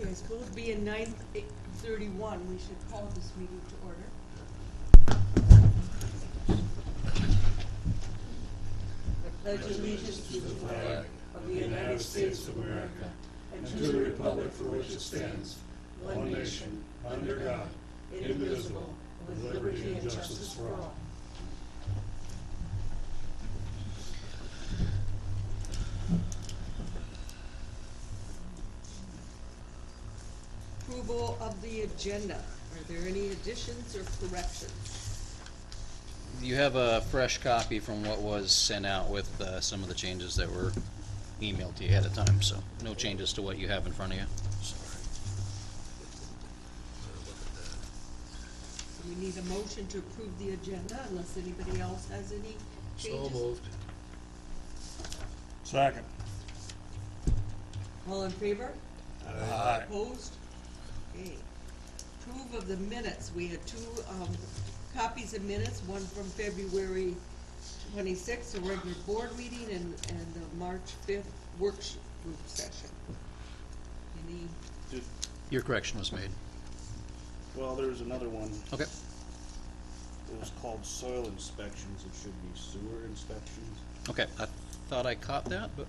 Okay, it's supposed to be in 9:31. We should call this meeting to order. I pledge allegiance to the flag of the United States of America and to the republic for which it stands, one nation, under God, indivisible, with liberty and justice for all. Approval of the agenda. Are there any additions or corrections? You have a fresh copy from what was sent out with some of the changes that were emailed to you ahead of time, so no changes to what you have in front of you. We need a motion to approve the agenda unless anybody else has any changes. So moved. Second. All in favor? Aye. Opposed? Okay. Approve of the minutes. We had two copies of minutes, one from February 26th, a regular board meeting, and the March 5th work group session. Any? Your correction was made. Well, there was another one. Okay. It was called soil inspections. It should be sewer inspections. Okay, I thought I caught that, but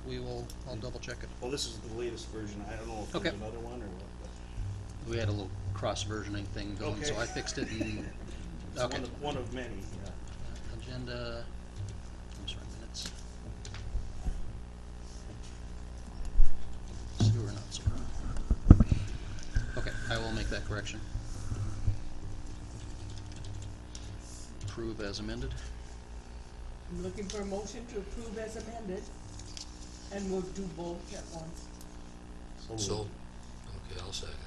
I'll double check it. Well, this is the latest version. I don't know if Okay. there's another one or what. But We had a little cross-versioning thing going, so Okay. I fixed it and, it's okay. one of many. Yeah. Agenda, I'm sorry, minutes. Sewer, not sewer. Okay, I will make that correction. Approve as amended. I'm looking for a motion to approve as amended, and we'll do both at once. So, okay, I'll second.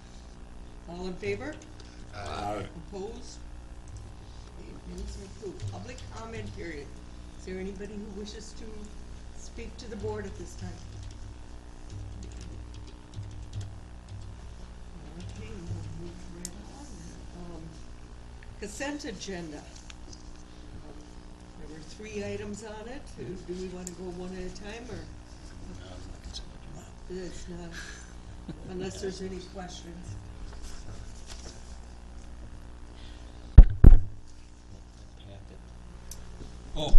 All in favor? Aye. Opposed? Okay, minutes are approved. Public comment period. Is there anybody who wishes to speak to the board at this time? Okay, we'll move right on. Consent agenda. There were 3 items on it. Do we want to go one at a time, or it's not, unless there's any questions? Oh.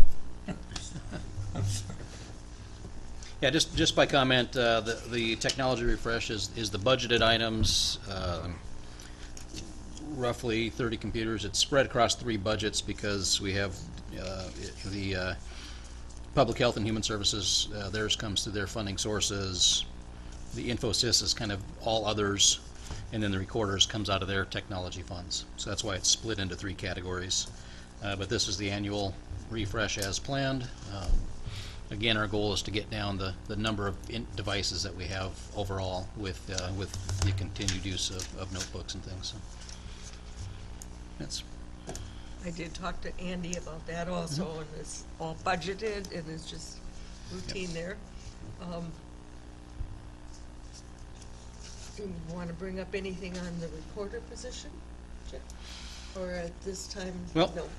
Yeah, just by comment, the technology refresh is the budgeted items, roughly 30 computers. It's spread across 3 budgets because we have the Public Health and Human Services, theirs comes through their funding sources. The Infosys is kind of all others, and then the Recorders comes out of their technology funds. So that's why it's split into 3 categories. But this is the annual refresh as planned. Again, our goal is to get down the number of devices that we have overall with the continued use of notebooks and things. So that's. I did talk to Andy about that also, and it's all budgeted, and it's just routine there. Do you want to bring up anything on the recorder position, Chip? Or at this time, Well, no?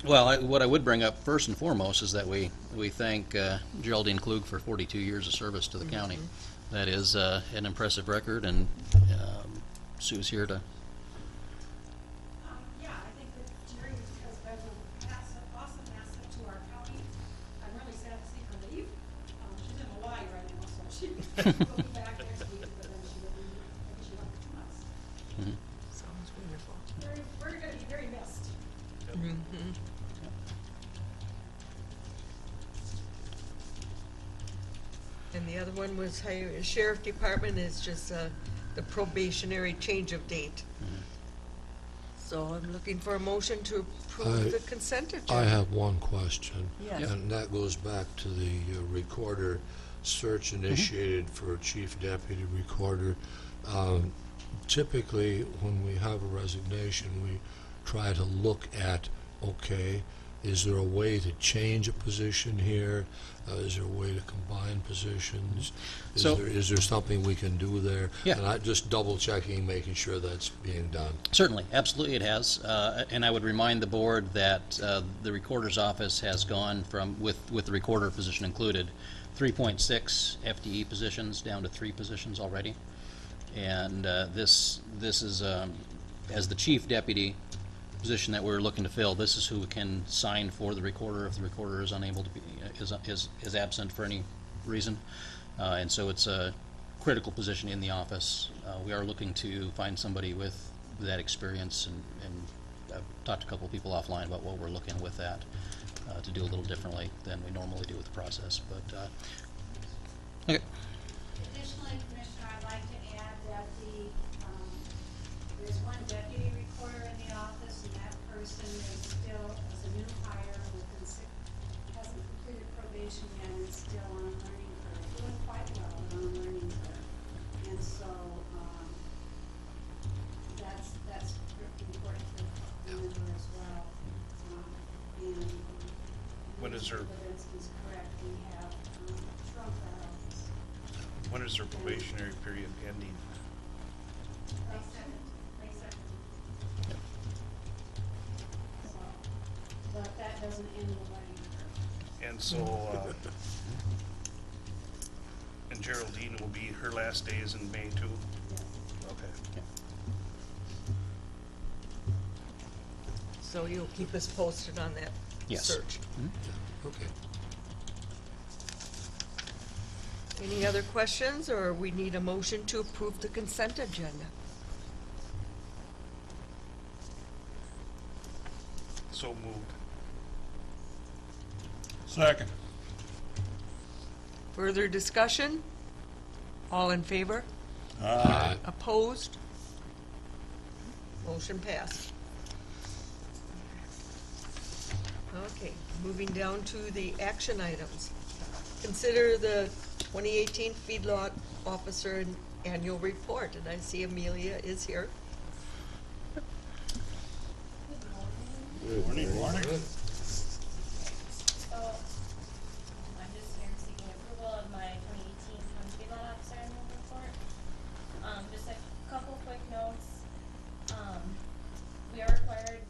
Well, what I would bring up first and foremost is that we thank Geraldine Klug for 42 years of service to the county. That is an impressive record, and Sue's here to. Yeah, I think that Jerry has been an awesome asset to our county. I'm really sad to see her leave. She's in Hawaii right now, so she will be back next week, but then she will be, maybe she left for 2 months. Sounds wonderful. We're gonna be very missed. Mm-hmm. And the other one was Sheriff Department is just the probationary change of date. So I'm looking for a motion to approve the consent agenda. I have one question. Yes. And that goes back to the recorder search initiated for chief deputy recorder. Typically, when we have a resignation, we try to look at, okay, is there a way to change a position here? Is there a way to combine positions? Is there something we can do there? Yeah. And I just double checking, making sure that's being done. Certainly, absolutely it has. And I would remind the board that the recorder's office has gone from, with the recorder position included, 3.6 FTE positions down to 3 positions already. And this is, as the chief deputy position that we're looking to fill, this is who can sign for the recorder if the recorder is unable to be, is absent for any reason. And so it's a critical position in the office. We are looking to find somebody with that experience, and I've talked to a couple of people offline about what we're looking with that, to do a little differently than we normally do with the process, but, okay. Additionally, Commissioner, I'd like to add that there's one deputy recorder in the office, and that person is still, as a new hire, hasn't completed probation yet, and is still on a learning curve, doing quite well, but on a learning curve. And so, that's pretty important to remember as well. When is her- Evidence is correct, we have shrunk our office. When is their probationary period ending? May 2nd. So, but that doesn't end the learning curve. And so, and Geraldine will be, her last day is in May too? Yes. Okay. So you'll keep us posted on that Yes. search. Okay. Any other questions, or we need a motion to approve the consent agenda? So moved. Second. Further discussion? All in favor? Aye. Opposed? Motion passed. Okay, moving down to the action items. Consider the 2018 feedlot officer annual report, and I see Amelia is here. Morning. So, I'm just here seeking approval of my 2018 county feedlot officer annual report. Just a couple quick notes. We are required,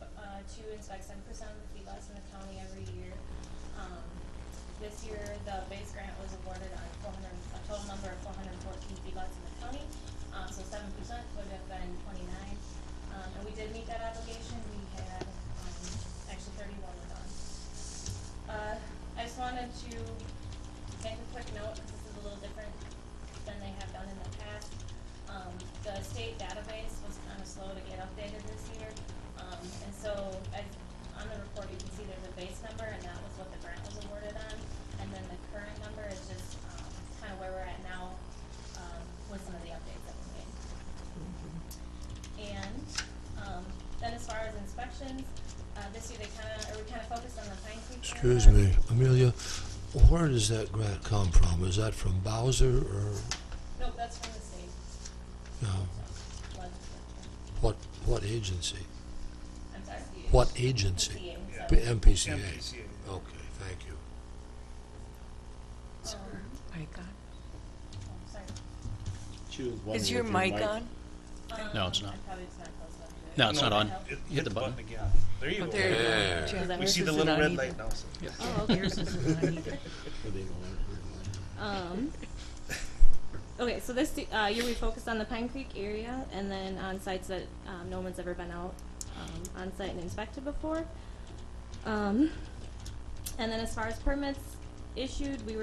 to inspect 7% of the feedlots in the county every year. This year, the base grant was awarded on a total number of 414 feedlots in the county. So 7% would have been 29. And we did meet that obligation. We had, actually 31 were done. I just wanted to make a quick note, because this is a little different than they have done in the past. The state database was kind of slow to get updated this year. And so, on the report, you can see there's a base number, and that was what the grant was awarded on. And then the current number is just, kind of where we're at now, with some of the updates that we made. And, then as far as inspections, this year we kind of focused on the Pine Creek area. Excuse me, Amelia, where does that grant come from? Is that from Bowser or, Nope, that's from the state legislature. what agency? I'm sorry. What agency? MPCA, P- so, MPCA. MPCA. Okay, thank you. Mic on? sorry. Is your mic on? No, it's not. Probably it's not close enough to it. No, it's not on. Hit the button again. There you Oh, go. there you go. Yeah. Jeff, Does that We yours see the isn't little on red either. light now. So. Oh, okay. Yours isn't on either. Okay, so this year we focused on the Pine Creek area and then on sites that no one's ever been out on site and inspected before. And then as far as permits issued, we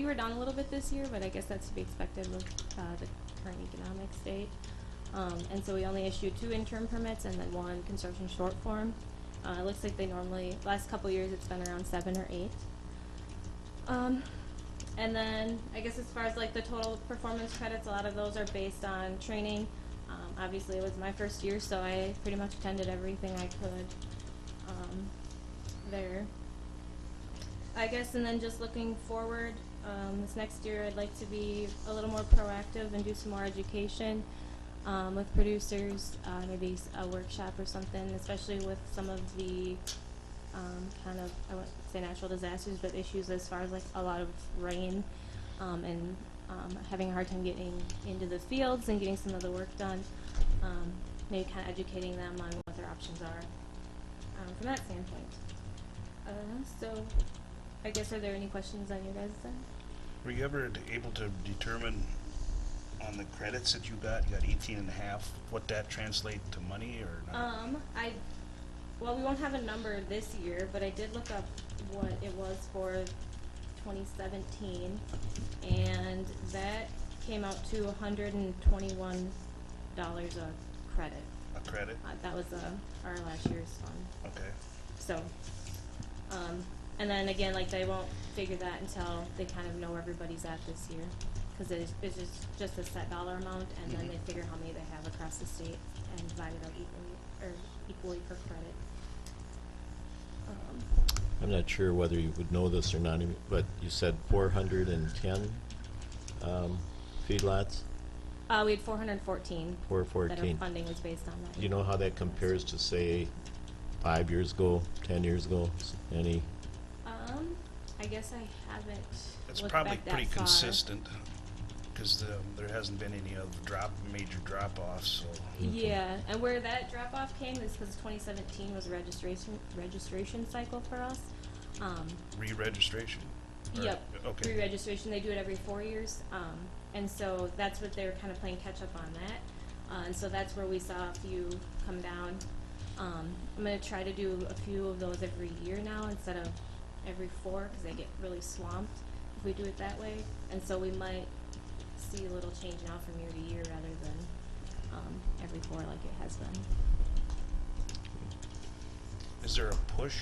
were down a little bit this year, but I guess that's to be expected with the current economic state. And so we only issued 2 interim permits and then 1 construction short form. It looks like they normally, last couple years it's been around 7 or 8. And then, I guess as far as like the total performance credits, a lot of those are based on training. Obviously it was my first year, so I pretty much attended everything I could, there. I guess, and then just looking forward, this next year I'd like to be a little more proactive and do some more education, with producers, maybe a workshop or something, especially with some of the, kind of, I wouldn't say natural disasters, but issues as far as like a lot of rain, and having a hard time getting into the fields and getting some of the work done. Maybe kind of educating them on what their options are, from that standpoint. So, I guess, are there any questions on your guys' end? Were you ever able to determine on the credits that you got 18.5, what that translate to money or not? Well, we won't have a number this year, but I did look up what it was for 2017, and that came out to $121 a credit. A credit? That was our last year's fund. Okay. So, and then again, like, they won't figure that until they kind of know where everybody's at this year, because it's just a set dollar amount, and then they figure how many they have across the state and divide it out equally per credit. I'm not sure whether you would know this or not, but you said 410 feedlots, We had 414. That our 414. funding was based on that. Do you know how that compares to, say, 5 years ago, 10 years ago? Any? I guess I haven't It's looked probably back that pretty far. consistent, because there hasn't been any other major drop-offs, so. Yeah, and where that drop off came is because 2017 was a registration cycle for us. Re-registration? Or- Yep. Okay. Re-registration, they do it every 4 years. And so that's what they were kind of playing catch up on that. And so that's where we saw a few come down. I'm gonna try to do a few of those every year now instead of every 4, because they get really swamped if we do it that way. And so we might see a little change now from year to year rather than every 4 like it has been. Is there a push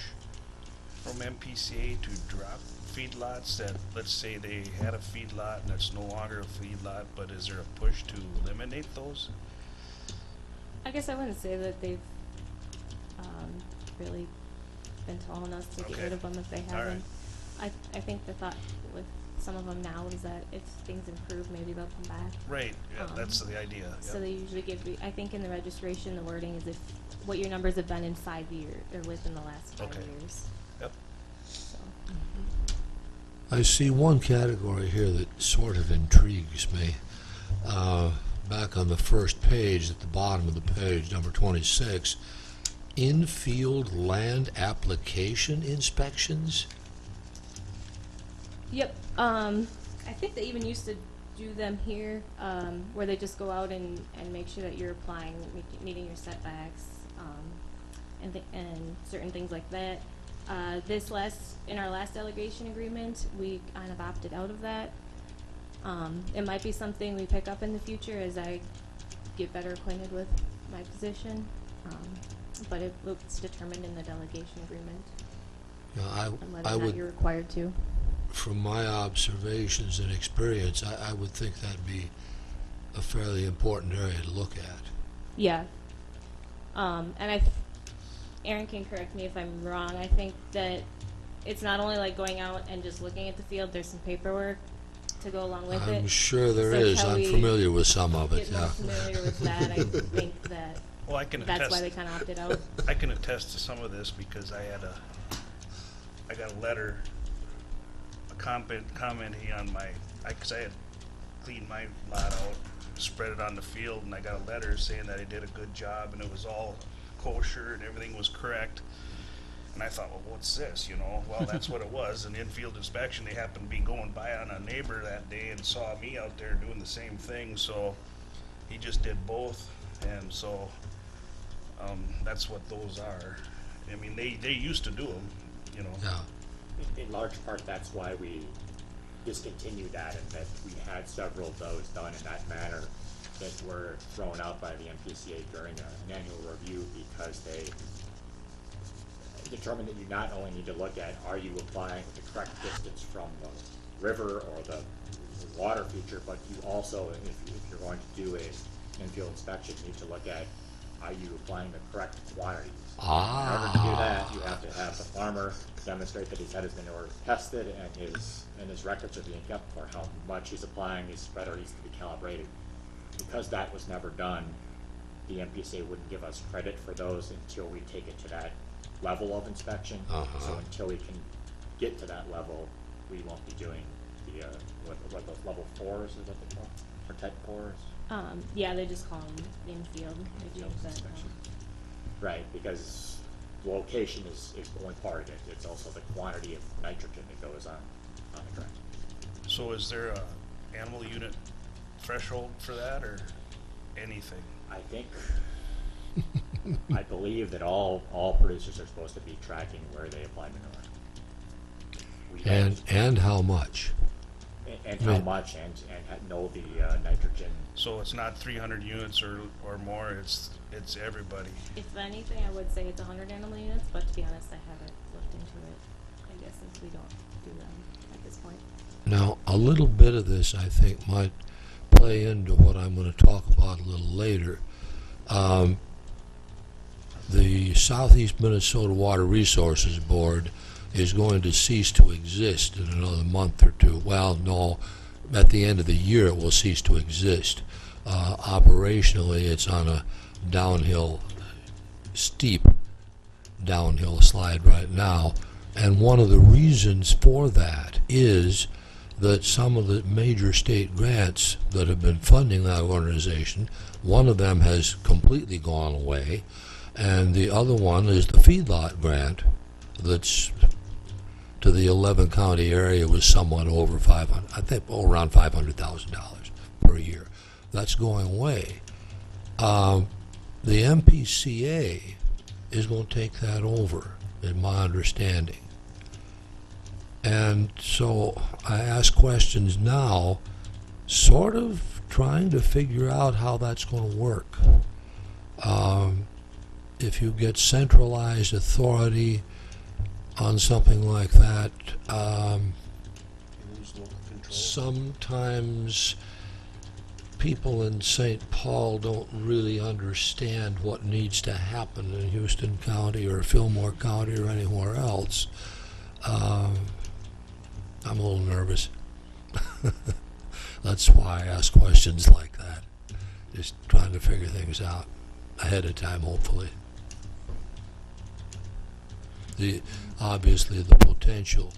from MPCA to drop feedlots that, let's say they had a feedlot and it's no longer a feedlot, but is there a push to eliminate those? I guess I wouldn't say that they've really been telling us to get Okay. rid of them if they All haven't. I think the thought with some of them now is that if things improve, maybe they'll come back. Right, yeah, that's the idea. So Yep. they usually give, I think in the registration, the wording is if, what your numbers have been in 5 years, or within the last 5 Okay. years, Yep. so. I see one category here that sort of intrigues me. Back on the first page, at the bottom of the page, number 26, infield land application inspections? Yep, I think they even used to do them here, where they just go out and make sure that you're applying, meeting your setbacks, and certain things like that. In our last delegation agreement, we kind of opted out of that. It might be something we pick up in the future as I get better acquainted with my position, but it's determined in the delegation agreement, You know, and whether I or not would, you're required to. from my observations and experience, I would think that'd be a fairly important area to look at. Yeah. And Aaron can correct me if I'm wrong. I think that it's not only like going out and just looking at the field. There's some paperwork to go along with it. I'm sure there So is. shall I'm we familiar with some of it, Get more yeah. familiar with that. I think that Well, I can that's why they attest, kind of opted out. I can attest to some of this because I got a letter, a commenting on cause I had cleaned my lot out, spread it on the field, and I got a letter saying that I did a good job and it was all kosher and everything was correct. And I thought, well, what's this, you know? Well, that's what it was, an infield inspection. They happened to be going by on a neighbor that day and saw me out there doing the same thing, so he just did both, and so, that's what those are. I mean, they used to do them, you know? Yeah. In large part, that's why we discontinued that, and that we had several of those done in that manner that were thrown out by the MPCA during an annual review because they determined that you not only need to look at are you applying the correct distance from the river or the water feature, but you also, if you're going to do a infield inspection, you need to look at are you applying the correct quantities. In order to do that, you have to have the farmer demonstrate that he's had his manure tested and his records are being kept for how much he's applying. His spreader needs to be calibrated. Because that was never done, the MPCA wouldn't give us credit for those until we take it to that level of inspection. So until we can get to that level, we won't be doing the what those level 4s is what they call, or type 4s. Yeah, they just call them infield. They change that. Right, because location is only part of it. It's also the quantity of nitrogen that goes on the ground. So is there a animal unit threshold for that, or anything? I think, I believe that all producers are supposed to be tracking where they apply manure. We don't- And how much? and how Right. much, and know the nitrogen. So it's not 300 units or more, it's everybody. If anything, I would say it's 100 animal units, but to be honest, I haven't looked into it, I guess, since we don't do them at this point. Now, a little bit of this, I think, might play into what I'm going to talk about a little later. The Southeast Minnesota Water Resources Board is going to cease to exist in another month or two. Well, no, at the end of the year it will cease to exist. Operationally, it's on a downhill, steep downhill slide right now. And one of the reasons for that is that some of the major state grants that have been funding that organization, one of them has completely gone away, and the other one is the feedlot grant that's to the 11 county area was somewhat over 500, I think around $500,000 per year. That's going away. The MPCA is going to take that over, in my understanding. And so I ask questions now, sort of trying to figure out how that's going to work. If you get centralized authority on something like that, sometimes people in St. Paul don't really understand what needs to happen in Houston County or Fillmore County or anywhere else. I'm a little nervous. That's why I ask questions like that. Just trying to figure things out ahead of time, hopefully. Obviously the potential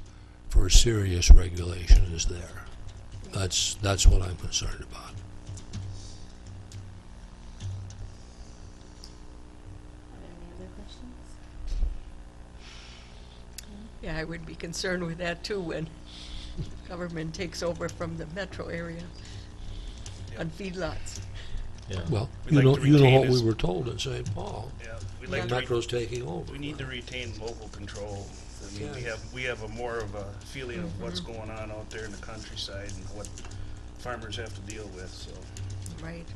for serious regulation is there. That's what I'm concerned about. Are there any other questions? Yeah, I would be concerned with that too when government takes over from the metro area on feedlots. Yeah. Well, We'd you like know, to you know retain what this- we were told in St. Paul. Yeah, we'd Yeah. like to Metro's taking over. we need to retain local control. I mean, we have a more of a feeling of what's going on out there in the countryside and what farmers have to deal with, so. Right.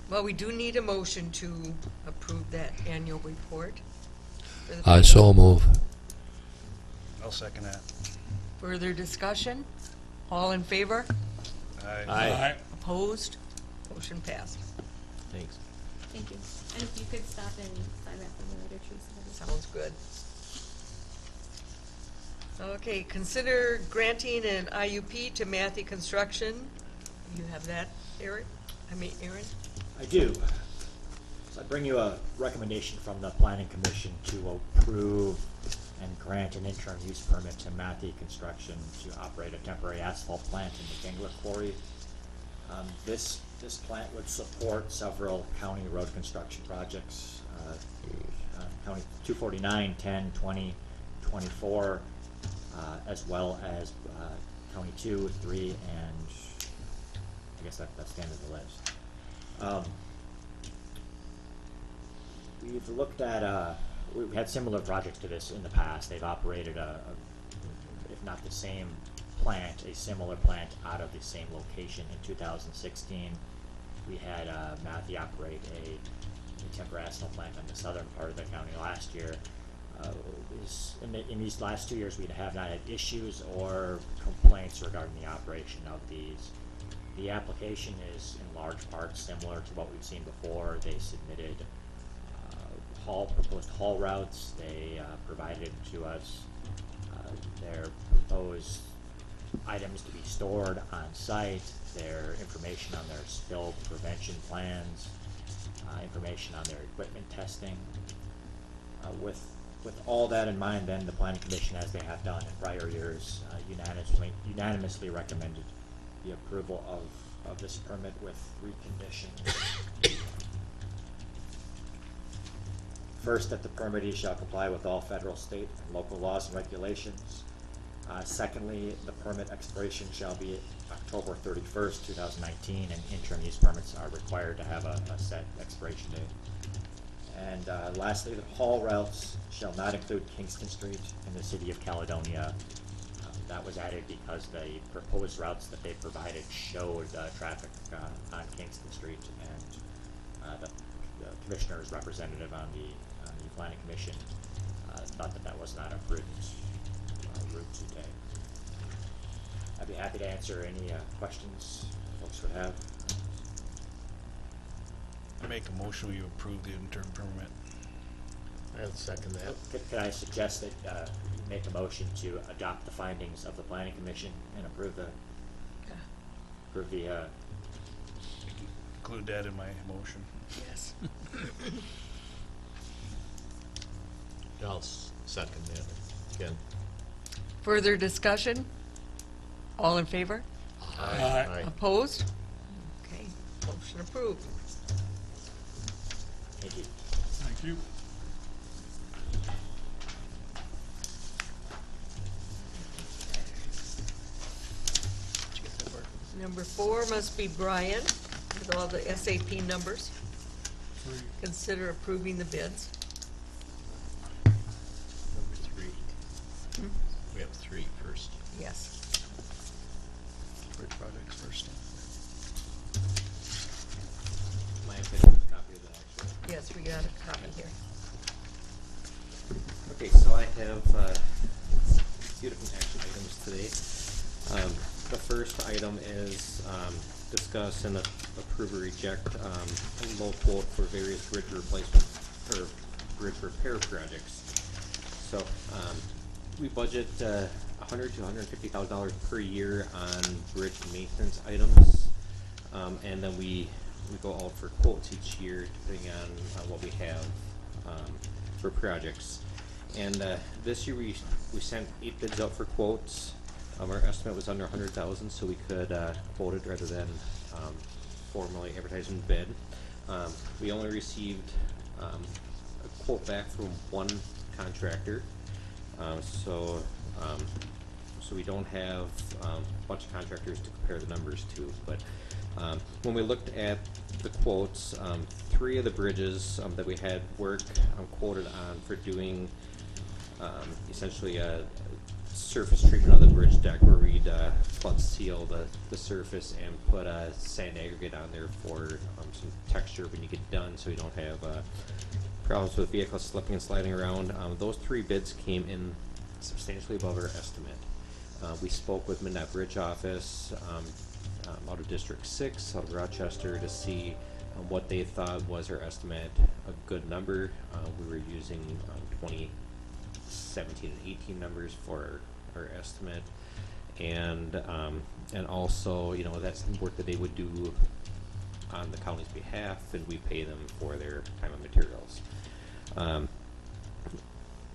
Well, we do need a motion to approve that annual report. for the I so move. I'll second that. Further discussion? All in favor? Aye. Opposed? Motion passed. Thanks. Thank you. And if you could stop and sign that for me later, Teresa, that'd be Sounds good. Okay, consider granting an IUP to Matthew Construction. You have that, Aaron? Aaron? I do. So I bring you a recommendation from the Planning Commission to approve and grant an interim use permit to Matthew Construction to operate a temporary asphalt plant in the Gangler Quarry. This plant would support several county road construction projects, County 249, 10, 20, 24, as well as County 2, 3, and I guess that's the end of the list. We've looked at, we've had similar projects to this in the past. They've operated if not the same plant, a similar plant out of the same location. In 2016, we had Matthew operate a temporary asphalt plant on the southern part of the county last year. In these last 2 years, we have not had issues or complaints regarding the operation of these. The application is in large part similar to what we've seen before. They submitted proposed haul routes. They provided to us their proposed items to be stored on site, their information on their spill prevention plans, information on their equipment testing. With all that in mind, then the Planning Commission, as they have done in prior years, unanimously recommended the approval of this permit with 3 conditions. First, that the permittee shall comply with all federal, state, and local laws and regulations. Secondly, the permit expiration shall be October 31st, 2019, and interim use permits are required to have a set expiration date. And lastly, the haul routes shall not include Kingston Street in the city of Caledonia. That was added because the proposed routes that they provided showed traffic on Kingston Street, and the commissioner's representative on the planning commission thought that that was not a prudent route to take. I'd be happy to answer any questions folks would have. I make a motion, we approve the interim permit. I'll second that. Could I suggest that you make a motion to adopt the findings of the planning commission and approve the Include that in my motion. Yes. I'll second that. Again. Further discussion? All in favor? Aye. Opposed? Okay, motion approved. Thank you. Thank you. Number 4 must be Brian, with all the SAP numbers. Consider approving the bids. Number 3. We have 3 first. Yes. Bridge projects first. My opinion, a copy of that actually. Yes, we got a copy here. Okay, so I have a few different action items today. The first item is discuss and approve or reject a low quote for various bridge replacement or bridge repair projects. So we budget $100,000 to $150,000 per year on bridge maintenance items, and then we go out for quotes each year depending on what we have for projects. And this year we sent 8 bids out for quotes. Our estimate was under $100,000, so we could quote it rather than formally advertising bid. We only received a quote back from one contractor, so we don't have a bunch of contractors to compare the numbers to. But when we looked at the quotes, 3 of the bridges that we had work quoted on for doing essentially a surface treatment of the bridge deck, where we'd flood seal the surface and put a sand aggregate on there for some texture when you get done, so you don't have problems with vehicles slipping and sliding around. Those 3 bids came in substantially above our estimate. We spoke with Minette Bridge Office out of District 6, out of Rochester, to see what they thought was our estimate a good number. We were using 2017 and 18 numbers for our estimate, and also, you know, that's work that they would do on the county's behalf, and we pay them for their time and materials.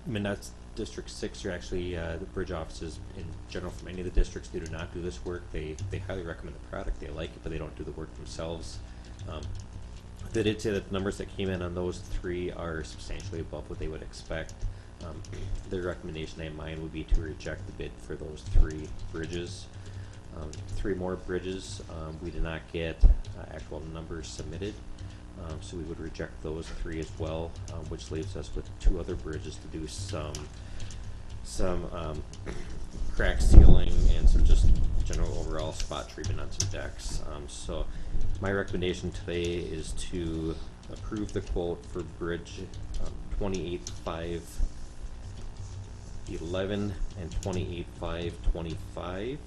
Minette's District 6 are actually the bridge offices in general from any of the districts. They do not do this work. They highly recommend the product. They like it, but they don't do the work themselves. They did say that the numbers that came in on those 3 are substantially above what they would expect. Their recommendation in mind would be to reject the bid for those 3 bridges. 3 more bridges, we did not get actual numbers submitted, so we would reject those 3 as well, which leaves us with 2 other bridges to do some crack sealing and some just general overall spot treatment on some decks. So my recommendation today is to approve the quote for bridge 28.511 and 28.525,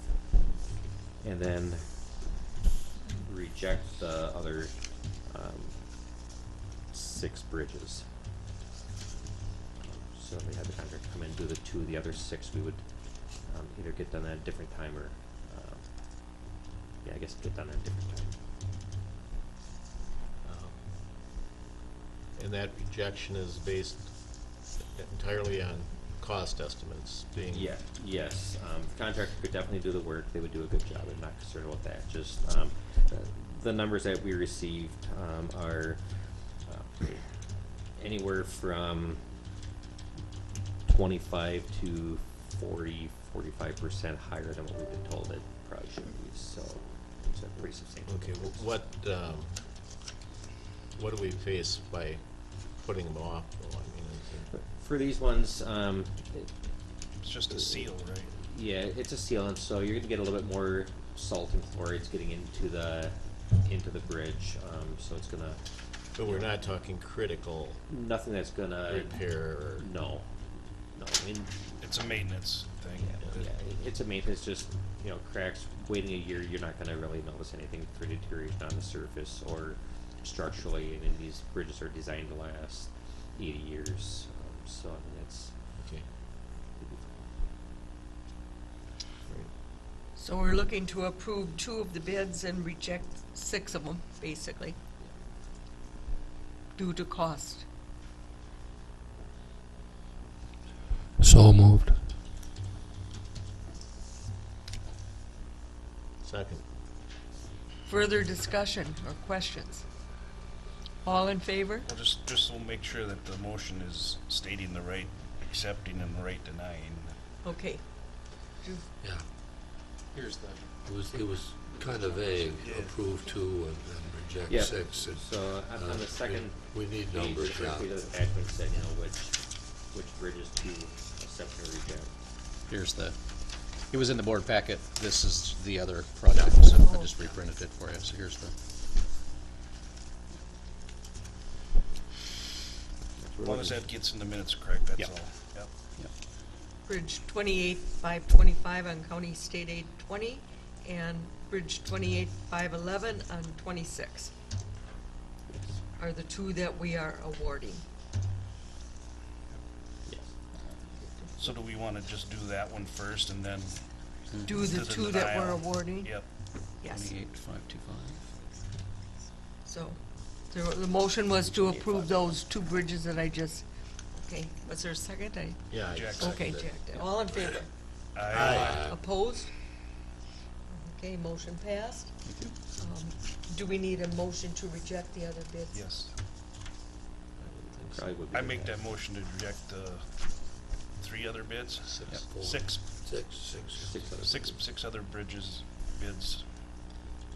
and then reject the other 6 bridges. So we had the contractor come in and do the 2, the other 6 we would either get done at a different time or, yeah, I guess get done at a different time. And that rejection is based entirely on cost estimates being... Yeah, yes, the contractor could definitely do the work. They would do a good job. I'm not concerned about that. Just the numbers that we received are anywhere from 25 to 45% higher than what we've been told it probably should be, so it's a pretty substantial. Okay, difference. what do we face by putting them off, though? I mean, For these ones, It's just a seal, right? yeah, it's a sealant, so you're gonna get a little bit more salt and chlorides getting into the bridge, so it's gonna, but we're not talking critical nothing that's gonna, repair or, no, I mean, It's a maintenance thing. yeah, it's a maintenance, just, cracks, waiting a year, you're not gonna really notice anything for deterioration on the surface or structurally. I mean, these bridges are designed to last 80 years, so I mean, it's, okay. So we're looking to approve 2 of the bids and reject 6 of them, basically, due to cost. So moved. Second. Further discussion or questions? All in favor? Well, just we'll make sure that the motion is stating the right accepting and the right denying. Okay. Yeah, Here's the, it was kind of vague, Yeah. approve 2 and reject Yeah, 6. and, so on the second We need page, numbers, the first yeah. page of the packet said, which bridges to accept or reject. here's the, it was in the board packet. This is the other project, so I just reprinted it for you. So here's the, As long as that gets in the minutes correct, that's Yep. all. Yep. yep. Bridge 28-525 on County State Aid 20, and Bridge 28-511 on 26 are the 2 that we are awarding. Yes. So do we wanna just do that one first and then? Do the to 2 that we're denial? awarding? Yep. Yes. 28,525. So, the motion was to approve those 2 bridges that I just, okay, was there a second? Yeah. Jack Okay, seconded. Jack, did. All in favor? Aye. Opposed? Okay, motion passed. Thank you. Do we need a motion to reject the other bids? Yes. Probably would be I the make that best. motion to reject the 3 other bids. Yep. Six Six. other bridges bids.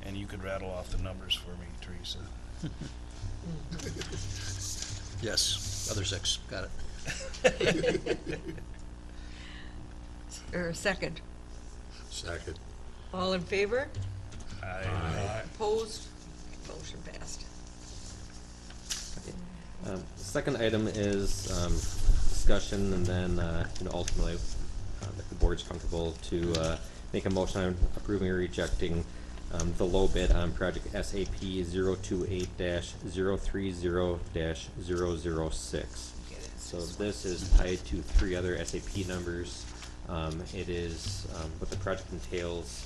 And you could rattle off the numbers for me, Teresa. Yes, other 6, got it. Or a second? Second. All in favor? Aye. Opposed? Motion passed. The second item is discussion, and then ultimately, if the board's comfortable to make a motion on approving or rejecting the low bid on project SAP 028-030-006. So this is tied to 3 other SAP numbers. It is what the project entails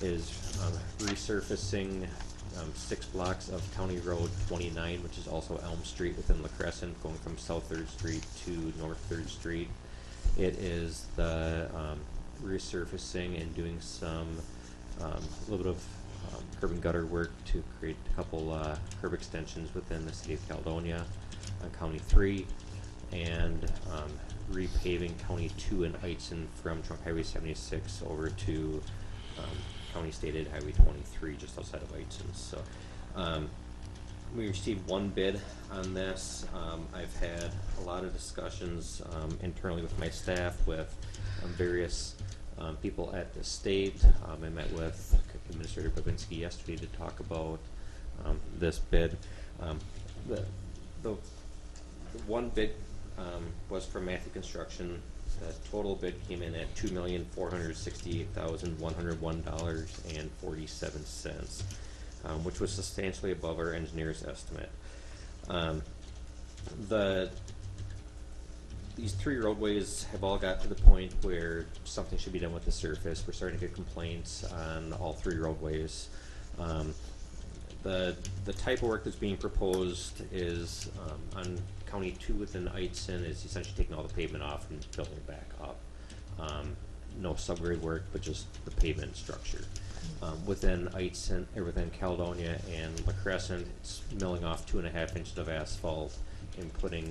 is resurfacing 6 blocks of County Road 29, which is also Elm Street within La Crescent, going from South 3rd Street to North 3rd Street. It is the resurfacing and doing some little bit of curb and gutter work to create a couple curb extensions within the city of Caledonia on County 3, and repaving County 2 and Eitzen from Trunk Highway 76 over to County State Aid Highway 23, just outside of Eitzen. So we received 1 bid on this. I've had a lot of discussions internally with my staff, with various people at the state. I met with Administrator Babinski yesterday to talk about this bid. The 1 bid was from Matthew Construction. The total bid came in at $2,468,101.47, which was substantially above our engineer's estimate. These 3 roadways have all got to the point where something should be done with the surface. We're starting to get complaints on all 3 roadways. The type of work that's being proposed is on County 2 within Eitzen is essentially taking all the pavement off and building it back up. No subgrade work, but just the pavement structure. Within Eitzen, or within Caledonia and La Crescent, it's milling off 2.5 inches of asphalt and putting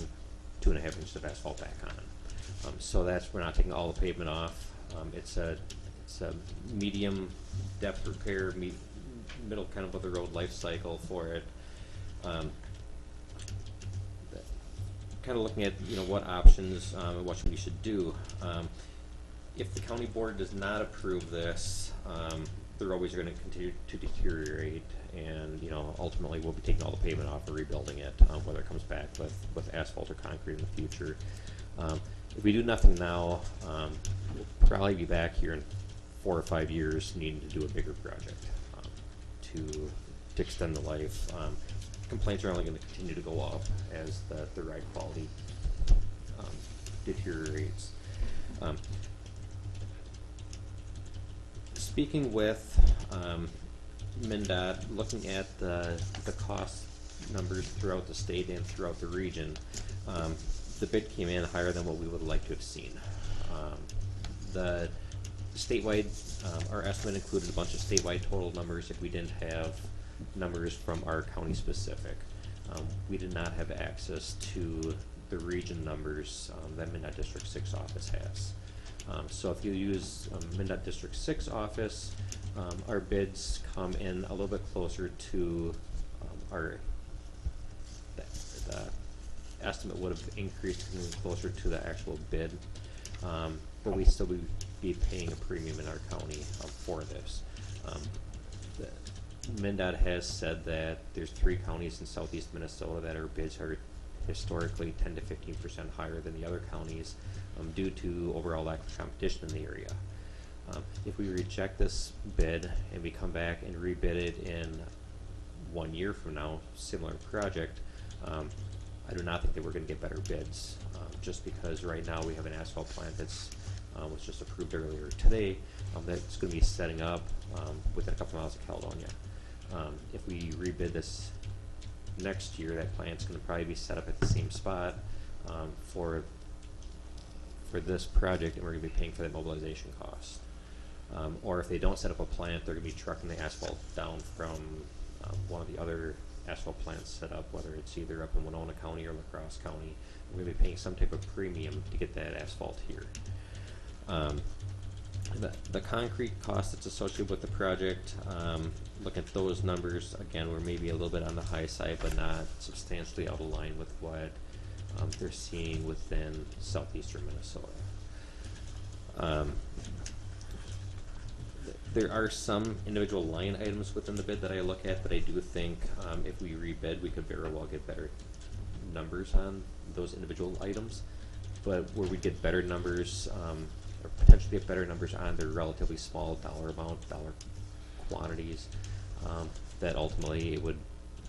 2.5 inches of asphalt back So we're not taking all the pavement off. It's a medium depth repair, middle kind of the road life cycle for it. Kind of looking at, what options, and what we should do. If the county board does not approve this, the roadways are gonna continue to deteriorate, and, ultimately we'll be taking all the pavement off and rebuilding it, whether it comes back with asphalt or concrete in the future. If we do nothing now, we'll probably be back here in 4 or 5 years needing to do a bigger project, to extend the life. Complaints are only gonna continue to go up as the ride quality, deteriorates. Speaking with MnDOT, looking at the cost numbers throughout the state and throughout the region, the bid came in higher than what we would like to have seen. The statewide, our estimate included a bunch of statewide total numbers if we didn't have numbers from our county specific. We did not have access to the region numbers that MnDOT District 6 office has. So if you use MnDOT District 6 office, our bids come in a little bit closer to the estimate would have increased closer to the actual bid, but we still would be paying a premium in our county for this. MnDOT has said that there's 3 counties in southeast Minnesota that our bids are historically 10 to 15% higher than the other counties, due to overall lack of competition in the area. If we reject this bid and we come back and rebid it in 1 year from now, similar project, I do not think that we're going to get better bids, just because right now we have an asphalt plant that's was just approved earlier today, that's going to be setting up within a couple miles of Caledonia. If we rebid this next year, that plant's going to probably be set up at the same spot for this project, and we're going to be paying for that mobilization cost. Or if they don't set up a plant, they're going to be trucking the asphalt down from one of the other asphalt plants set up, whether it's either up in Winona County or La Crosse County. We're going to be paying some type of premium to get that asphalt here. The concrete cost that's associated with the project, look at those numbers, again, we're maybe a little bit on the high side, but not substantially out of line with what they're seeing within southeastern Minnesota. There are some individual line items within the bid that I look at, but I do think if we rebid, we could very well get better numbers on those individual items. But where we get better numbers, or potentially get better numbers on their relatively small dollar amount, dollar quantities, that ultimately we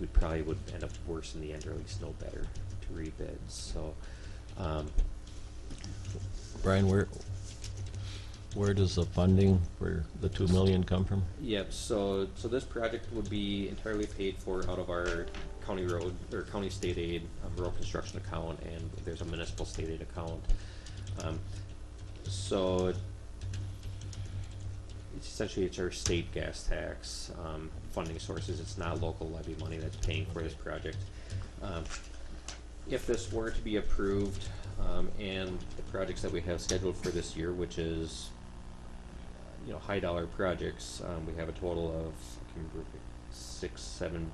probably would end up worse in the end, or at least no better to rebid. So, Brian, where does the funding for the 2 million come from? Yep. So this project would be entirely paid for out of our county road or county state aid road construction account, and there's a municipal state aid account. So essentially, it's our state gas tax funding sources. It's not local levy money that's paying for this project. If this were to be approved, and the projects that we have scheduled for this year, which is high dollar projects, we have a total of, I can't remember, 7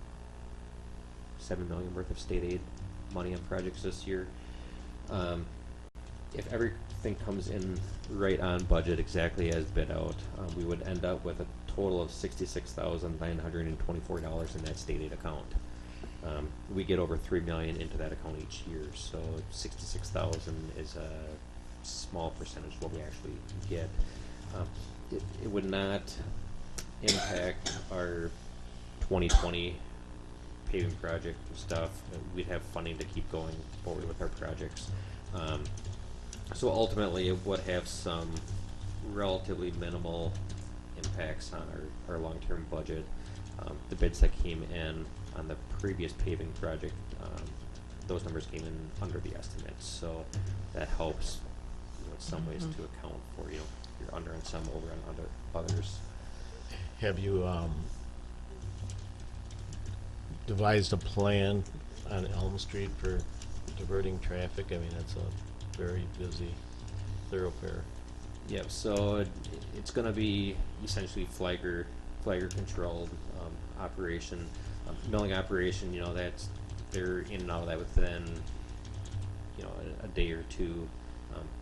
million worth of state aid money on projects this year. If everything comes in right on budget, exactly as bid out, we would end up with a total of $66,924 in that state aid account. We get over $3 million into that account each year, so 66,000 is a small percentage of what we actually get. It would not impact our 2020 paving project stuff. We'd have funding to keep going forward with our projects. So ultimately, it would have some relatively minimal impacts on our long-term budget. The bids that came in on the previous paving project, those numbers came in under the estimates, so that helps in some ways to account for you're under on some, over on others. Have you devised a plan on Elm Street for diverting traffic? I mean, it's a very busy thoroughfare. Yep, so it's gonna be essentially flagger controlled, operation, milling operation, you know, they're in and out of that within, you know, a day or two.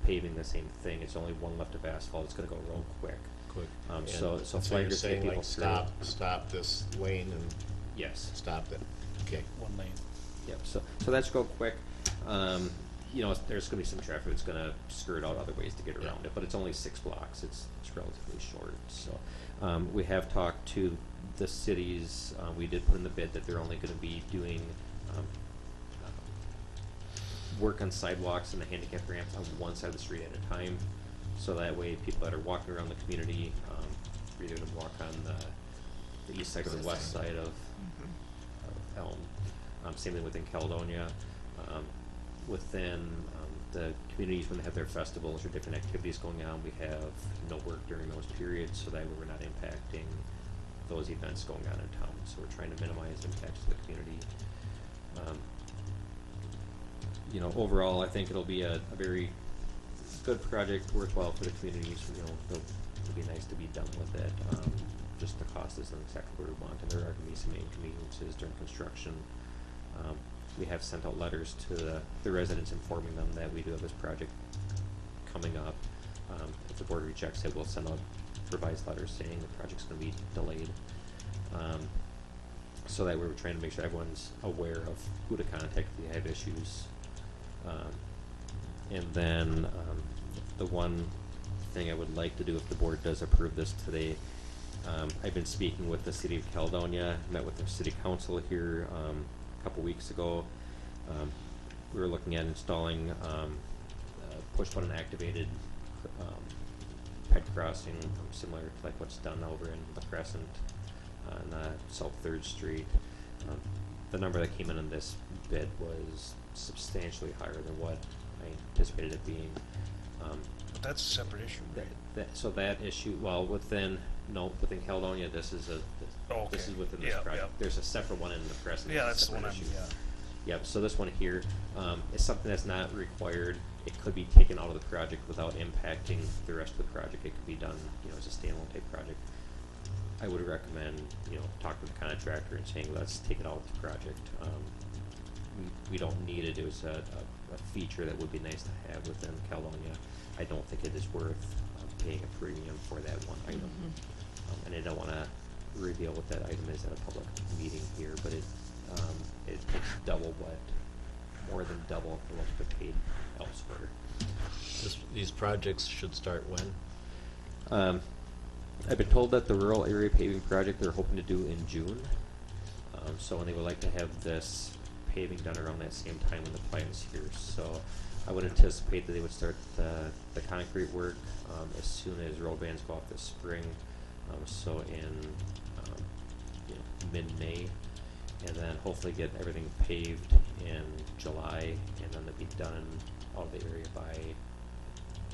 Paving the same thing, it's only one lift of asphalt, it's gonna go real quick. Quick. So And you're flaggers take saying people like through. stop this lane and Yes. stop it, okay. One lane. Yep, so that's real quick. You know, there's gonna be some traffic that's gonna skirt out other ways to get around it, but it's only 6 blocks, it's relatively short, so. We have talked to the cities, we did put in the bid that they're only gonna be doing, work on sidewalks and the handicap ramps on one side of the street at a time. So that way people that are walking around the community, are either gonna walk on the east side or the west side of Elm. Same thing within Caledonia. Within the communities, when they have their festivals or different activities going on, we have no work during those periods, so that way we're not impacting those events going on in town. So we're trying to minimize impacts to the community. You know, overall, I think it'll be a very good project, worthwhile for the communities. You know, it'll be nice to be done with it. Just the cost isn't exactly what we want, and there are gonna be some inconveniences during construction. We have sent out letters to the residents informing them that we do have this project coming up. If the board rejects it, we'll send out revised letters saying the project's gonna be delayed. So that we're trying to make sure everyone's aware of who to contact if they have issues. And then the one thing I would like to do if the board does approve this today, I've been speaking with the city of Caledonia, met with their city council here a couple weeks ago. We were looking at installing push button activated pipe crossing, similar to like what's done over in the Crescent on South 3rd Street. The number that came in this bid was substantially higher than what I anticipated it being. But that's a separate issue, right? So that issue, well, within Caledonia, this is Oh, this okay. is within this Yeah, project. yeah. There's a separate one in the Crescent. Yeah, that's a that's the one separate I'm, issue. yeah. Yep, so this one here is something that's not required. It could be taken out of the project without impacting the rest of the project. It could be done, you know, as a standalone type project. I would recommend, you know, talking to the contractor and saying, let's take it out of the project. We don't need it. It was a feature that would be nice to have within Caledonia. I don't think it is worth paying a premium for that one item. And I don't want to reveal what that item is at a public meeting here, but it's double more than double what we paid elsewhere. These projects should start when? I've been told that the rural area paving project they're hoping to do in June. So when they would like to have this paving done around that same time when the plant's here. So I would anticipate that they would start the concrete work as soon as road bans go off this spring. So in mid-May, and then hopefully get everything paved in July, and then they'll be done out of the area by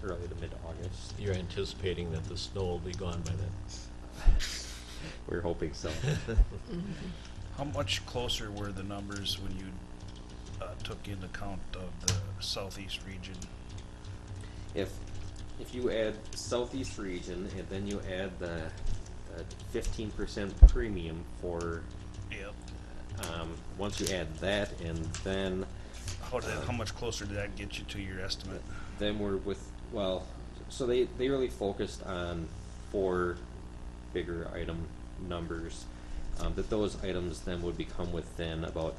early to mid-August. You're anticipating that the snow will be gone by then? We're hoping so. How much closer were the numbers when you took into account of the southeast region? If you add southeast region and then you add the 15% premium for, Yep. once you add that, and then How much closer did that get you to your estimate? then we're so they really focused on 4 bigger item numbers, that those items then would become within about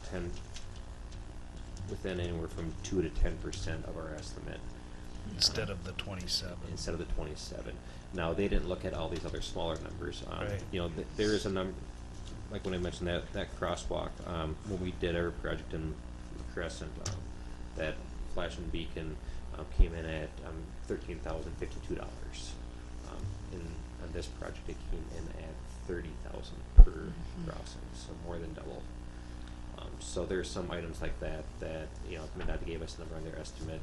within anywhere from 2 to 10% of our estimate. Instead of the 27. Instead of the 27. Now, they didn't look at all these other smaller numbers. Right. You know, there is a number, like when I mentioned that crosswalk, when we did our project in Crescent, that flashing beacon came in at $13,052. On this project, it came in at $30,000 per crossing, so more than double. So there's some items like that, you know, MnDOT gave us a number on their estimate.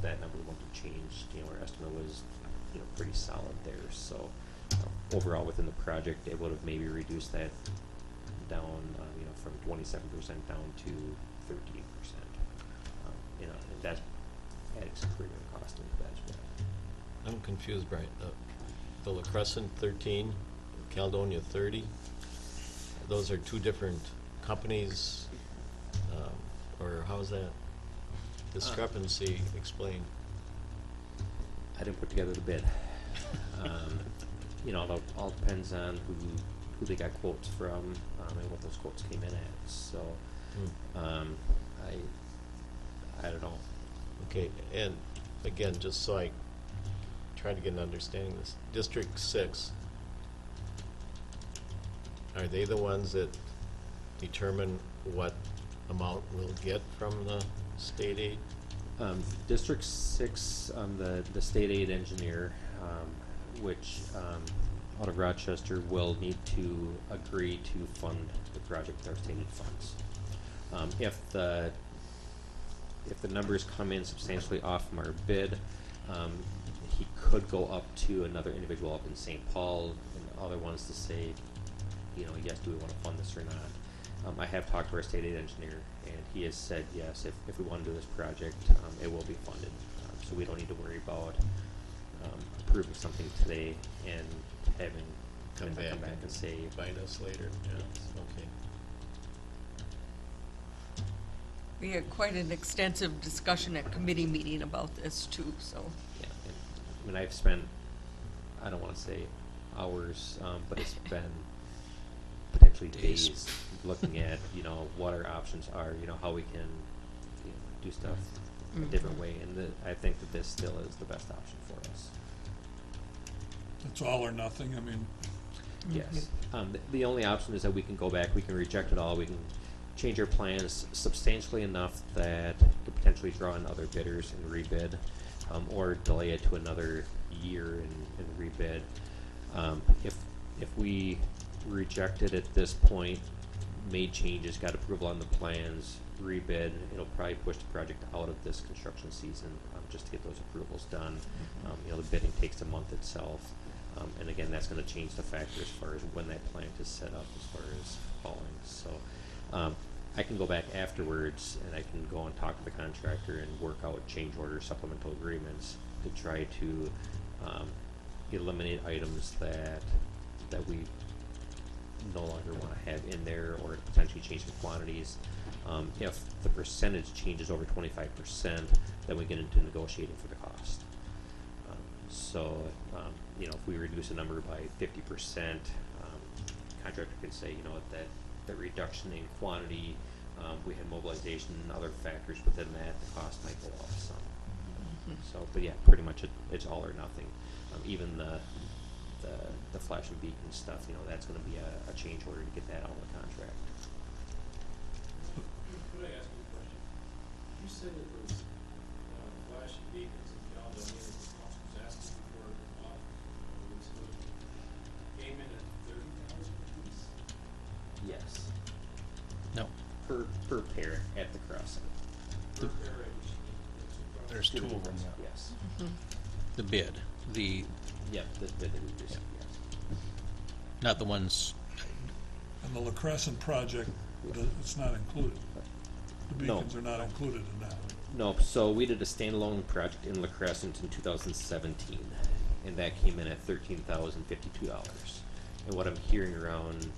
That number wouldn't have changed. You know, our estimate was, you know, pretty solid there. So overall, within the project, it would have maybe reduced that down, you know, from 27% down to 13%. You know, and that's adding some premium cost into that as well. I'm confused, Brian. The La Crescent 13, Caledonia 30, those are two different companies, or how's that discrepancy explained? I didn't put together the bid. You know, it all depends on who they got quotes from, and what those quotes came in at, so, I don't know. Okay, and again, just so I try to get an understanding of this, District 6, are they the ones that determine what amount we'll get from the state aid? District 6, the state aid engineer, which, out of Rochester, will need to agree to fund the project with our state aid funds. If the numbers come in substantially off from our bid, he could go up to another individual up in St. Paul and other ones to say, you know, yes, do we want to fund this or not? I have talked to our state aid engineer, and he has said, yes, if we want to do this project, it will be funded. So we don't need to worry about approving something today and having Come them back and say, Bite us later, yeah, okay. We had quite an extensive discussion at committee meeting about this too, so. yeah. And, I mean, I've spent, I don't want to say hours, but it's been potentially days looking at, you know, what our options are, you know, how we can, you know, do stuff a different way, and I think that this still is the best option for us. It's all or nothing, I mean, Yes. The only option is that we can go back, we can reject it all, we can change our plans substantially enough that could potentially draw in other bidders and rebid, or delay it to another year and rebid. If we reject it at this point, made changes, got approval on the plans, rebid, it'll probably push the project out of this construction season, just to get those approvals done. You know, the bidding takes a month itself. And again, that's gonna change the factor as far as when that plant is set up, as far as hauling, so. I can go back afterwards and I can go and talk to the contractor and work out change orders, supplemental agreements to try to, eliminate items that we no longer wanna have in there, or potentially change the quantities. If the percentage changes over 25%, then we get into negotiating for the cost. You know, if we reduce a number by 50%, contractor could say, you know, that reduction in quantity, we had mobilization and other factors within that, the cost might go up some. So, but yeah, pretty much it's all or nothing. Even the flash and beacon stuff, you know, that's gonna be a change order to get that out of the contract. Could I ask you a question? You said it was flash and beacons and Caledonia that the council was asking for came in at $30,000 apiece? Yes. No. Per pair at the crossing. Per pair at each. There's two of them. Yes. The bid, Yep, the reduced, Yep. yes. not the ones, and the La Crescent project, it's not included. The No. beacons are not included in that. No, so we did a standalone project in La Crescent in 2017, and that came in at $13,052. And what I'm hearing around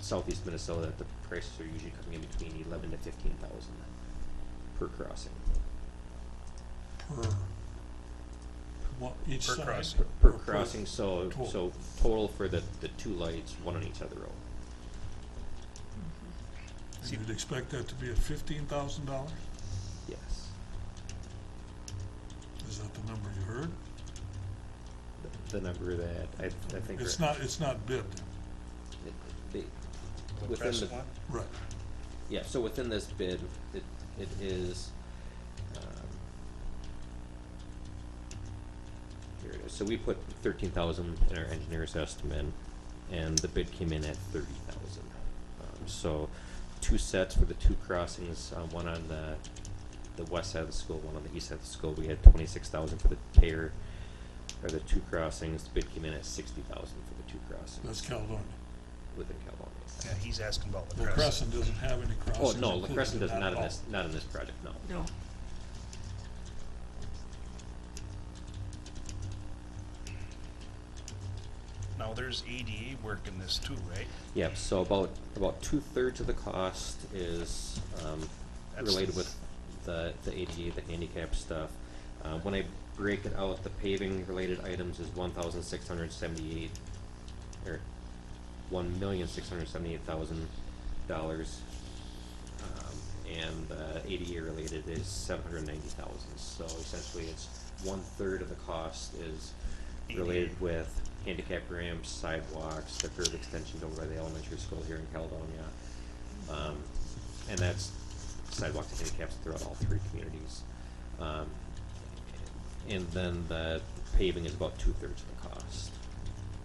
southeast Minnesota, the prices are usually coming in between 11 to 15,000 per crossing. Each Per side? crossing. Per crossing, so Total. total for the two lights, one on each other road. And you'd expect that to be at $15,000? Yes. Is that the number you heard? The number that I think. It's not bid, The The within Crescent the, one? right. yeah, so within this bid, it is, here it is, so we put 13,000 in our engineer's estimate, and the bid came in at 30,000. So two sets for the two crossings, one on the west side of the school, one on the east side of the school, we had 26,000 for the pair, or the two crossings, the bid came in at 60,000 for the two crossings. That's Caledonia. Within Caledonia. Yeah, he's asking about La La Crescent doesn't have any Oh, crossings no, La included Crescent in does that not at in all. this, not in this project, no. No. Now, there's ADA work in this too, right? Yep, so about 2/3 of the cost is That's related the- with the ADA, the handicap stuff. When I break it out, the paving related items is $1,678, or $1,678,000. And the ADA related is $790,000. So essentially, it's 1/3 of the cost is related ADA. with handicap ramps, sidewalks, the curb extensions over by the elementary school here in Caledonia. And that's sidewalks and handicaps throughout all three communities. And then the paving is about 2/3 of the cost.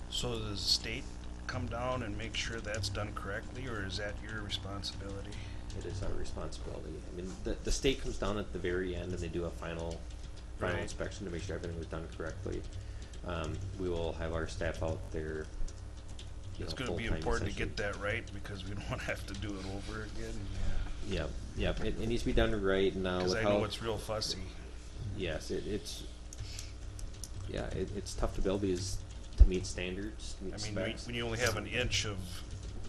So does the state come down and make sure that's done correctly, or is that your responsibility? It is our responsibility. I mean, the state comes down at the very end and they do a final Right. inspection to make sure everything was done correctly. We will have our staff out there, It's gonna be full-time important to get essentially. that right, because we don't wanna have to do it over again. Yep, it needs to be done right now Cause with I how. know it's real fussy. Yes, it's tough to build these to meet standards, to meet I mean, specs. when you only have an inch of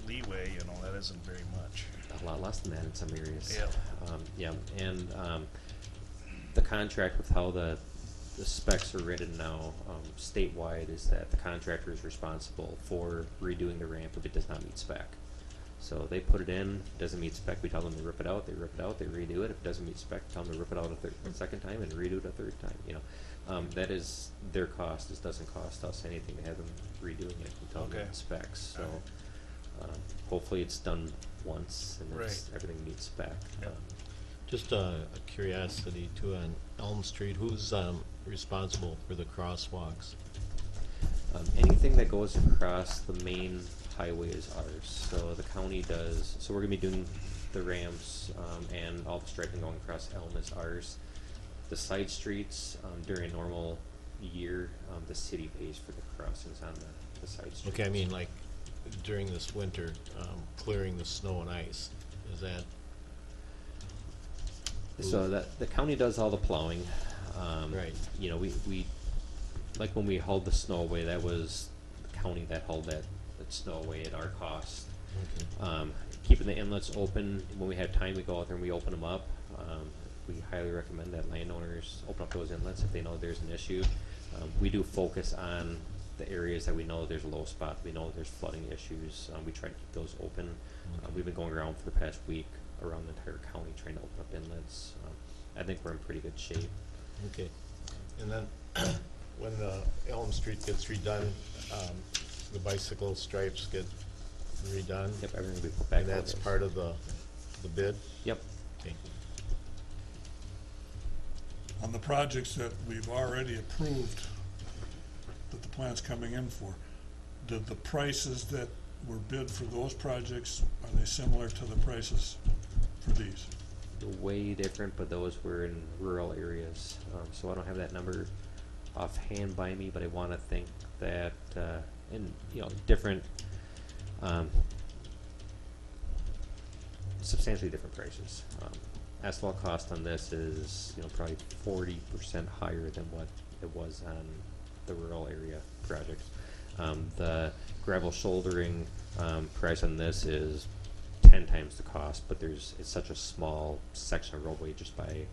leeway, you know, that isn't very much. A lot less than that in some areas. Yeah. And the contract with how the specs are written now, statewide, is that the contractor is responsible for redoing the ramp if it does not meet spec. So they put it in, doesn't meet spec, we tell them to rip it out, they redo it. If it doesn't meet spec, tell them to rip it out a second time and redo it a third time, you know. that is their cost. This doesn't cost us anything to have them redoing it until it Okay. meets specs. So Alright. hopefully it's done once and it's, Right. everything meets spec. Yep. Just a curiosity too, on Elm Street, who's responsible for the crosswalks? Anything that goes across the main highway is ours. So the county does. So we're gonna be doing the ramps and all the striping going across Elm is ours. The side streets during a normal year, the city pays for the crossings on the side streets. Okay, I mean, like, during this winter, clearing the snow and ice, is that? So that the county does all the plowing. Right. You know, we like when we hauled the snow away, that was the county that hauled that snow away at our cost. Okay. Keeping the inlets open, when we have time, we go out there and we open them up. We highly recommend that landowners open up those inlets if they know there's an issue. We do focus on the areas that we know there's a low spot, we know there's flooding issues. We try to keep those open. We've been going around for the past week around the entire county trying to open up inlets. I think we're in pretty good shape. Okay. And then, when Elm Street gets redone, the bicycle stripes get redone? Yep, everything will be put back And out that's there. part of the bid? Yep. Okay. On the projects that we've already approved, that the plan's coming in for, did the prices that were bid for those projects, are they similar to the prices for these? Way different, but those were in rural areas. So I don't have that number offhand by me, but I want to think that, in, you know, different, substantially different prices. Asphalt cost on this is, you know, probably 40% higher than what it was on the rural area projects. The gravel shouldering, price on this is 10 times the cost, but it's such a small section of roadway just by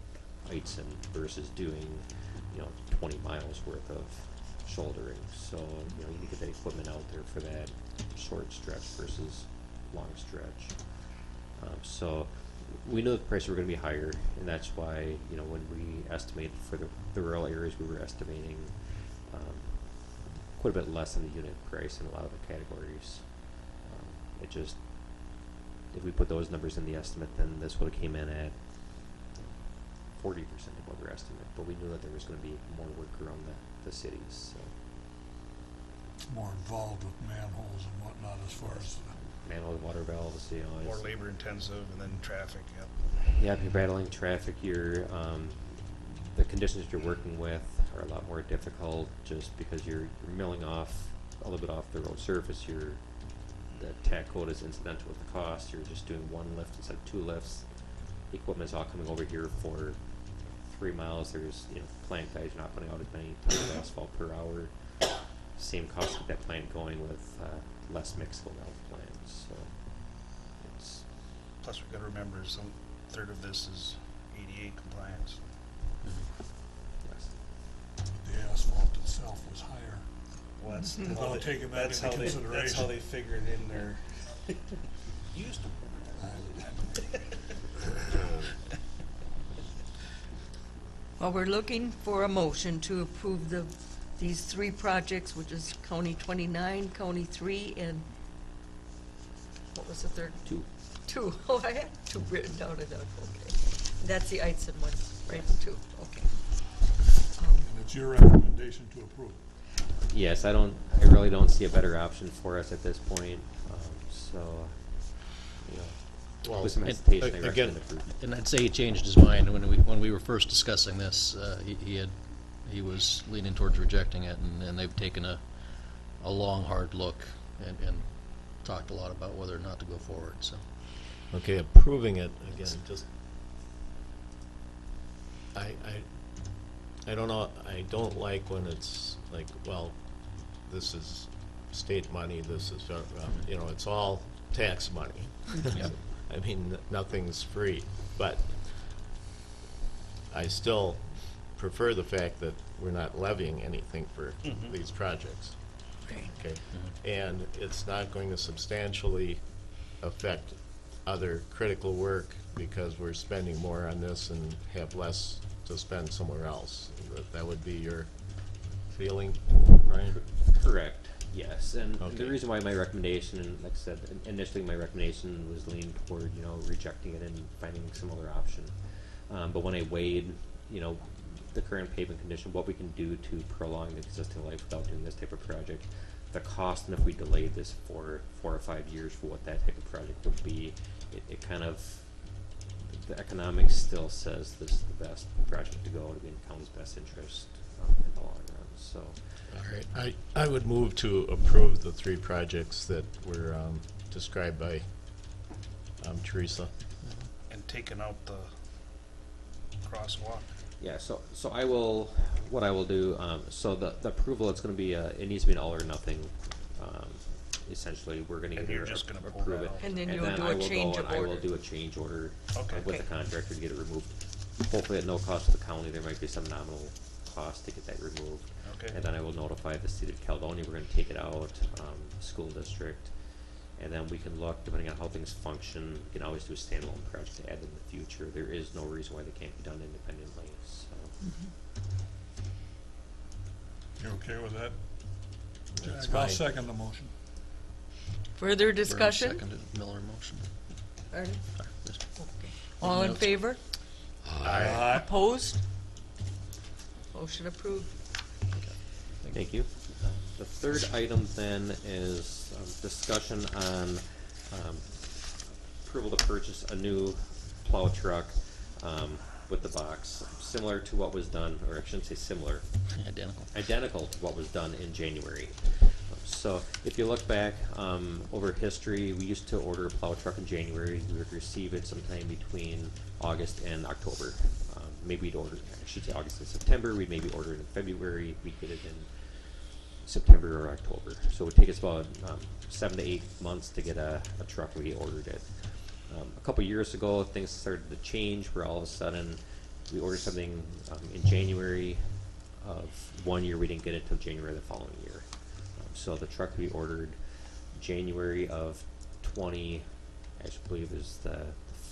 Eitzen versus doing, you know, 20 miles worth of shouldering. So, you know, you need to get that equipment out there for that short stretch versus long stretch. So we know the prices were going to be higher, and that's why, you know, when we estimated for the rural areas, we were estimating quite a bit less than the unit price in a lot of the categories. It just, if we put those numbers in the estimate, then this would have came in at 40% of what we're estimating. But we knew that there was going to be more work around the cities. So It's more involved with manholes and whatnot as far as, manhole, water valves, you know. More it's- labor intensive, and then traffic, yep. Yeah, if you're battling traffic, the conditions you're working with are a lot more difficult just because you're milling off a little bit off the road surface. The tack coat is incidental with the cost. You're just doing one lift instead of two lifts. The equipment's all coming over here for 3 miles. There's, you know, plant guys are not putting out as many tons of asphalt per hour. same cost to get that plant going with less mix going out of the plant. So it's Plus, we gotta remember, some third of this is ADA compliance. yes. The asphalt itself was higher. Well, that's Without how they- taking that that's into how they- That's how consideration. they figured in their used them. Well, we're looking for a motion to approve these three projects, which is County 29, County 3, and what was the third? 2. 2. Oh, I had 2 written down, okay. That's the Eitzen one, right, 2, okay. And it's your recommendation to approve. Yes, I really don't see a better option for us at this point. So, you know, Well, with some and hesitation, I again- recommend approval. And I'd say he changed his mind when we were first discussing this. He was leaning towards rejecting it, and they've taken a long, hard look and talked a lot about whether or not to go forward. So Okay, approving it, again, just, I don't know, I don't like when it's like, well, this is state money, this is, you know, it's all tax money. Yep. I mean, nothing's free, but I still prefer the fact that we're not levying anything for these projects. Okay, and it's not going to substantially affect other critical work because we're spending more on this and have less to spend somewhere else. That would be your feeling, Brian? Correct, yes. And the Okay. reason why my recommendation, and like I said, initially my recommendation was leaning toward, you know, rejecting it and finding some other option. But when I weighed, you know, the current pavement condition, what we can do to prolong the existing life without doing this type of project, the cost, and if we delayed this for 4 or 5 years for what that type of project would be, it kind of, the economics still says this is the best project to go to be in the county's best interest in the long run. So, All right, I would move to approve the 3 projects that were described by Teresa. And taking out the crosswalk. yeah, so I will, what I will do, so the approval, it's gonna be, it needs to be an all or nothing. Essentially, we're gonna And either you're just gonna pull approve that it. out. And then you'll do I a will change go of and I will order. do a change order Okay. with the Okay. contractor to get it removed. Hopefully at no cost to the county, there might be some nominal cost to get that removed. Okay. And then I will notify the city of Caledonia, we're gonna take it out, school district. And then we can look, depending on how things function, we can always do a standalone project to add in the future. There is no reason why they can't be done independently, so. You okay with that? That's I'll fine. second the motion. Further Burns discussion? seconded Miller motion. Pardon? Sorry, just- All in Notes. favor? Aye. Opposed? Motion approved. Thank you. The third item then is discussion on approval to purchase a new plow truck with the box, similar to what was done, or I shouldn't say similar, identical to what was done in January. So if you look back over history, we used to order a plow truck in January. We would receive it sometime between August and October. Maybe we'd order, I should say August and September. We'd maybe order it in February. We'd get it in September or October. So it would take us about 7 to 8 months to get a truck. We ordered it. A couple years ago, things started to change where all of a sudden we ordered something in January of one year. We didn't get it till January the following year. So the truck we ordered January of 20, I should believe is the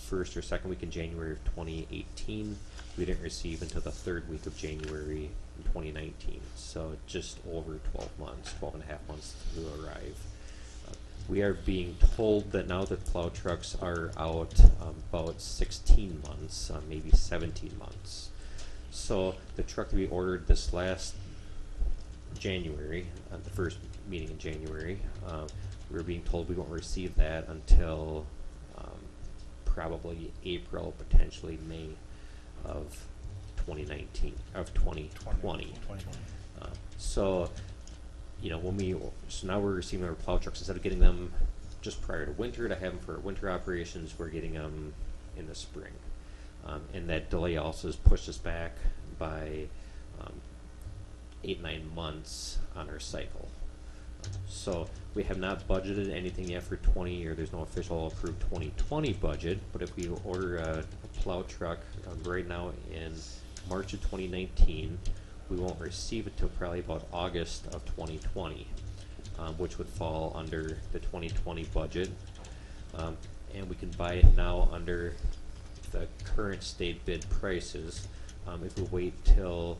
first or second week in January of 2018. We didn't receive until the third week of January in 2019. So just over 12 months, 12 and a half months to arrive. We are being told that now that plow trucks are out about 16 months, maybe 17 months. So the truck that we ordered this last January, the first meeting in January, we were being told we won't receive that until probably April, potentially May of 2019, of 2020. So, you know, so now we're receiving our plow trucks, instead of getting them just prior to winter to have them for winter operations, we're getting them in the spring. And that delay also has pushed us back by 8-9 months on our cycle. So we have not budgeted anything yet for 20, or there's no official approved 2020 budget, but if we order a plow truck right now in March of 2019, we won't receive it till probably about August of 2020, which would fall under the 2020 budget. And we can buy it now under the current state bid prices. If we wait till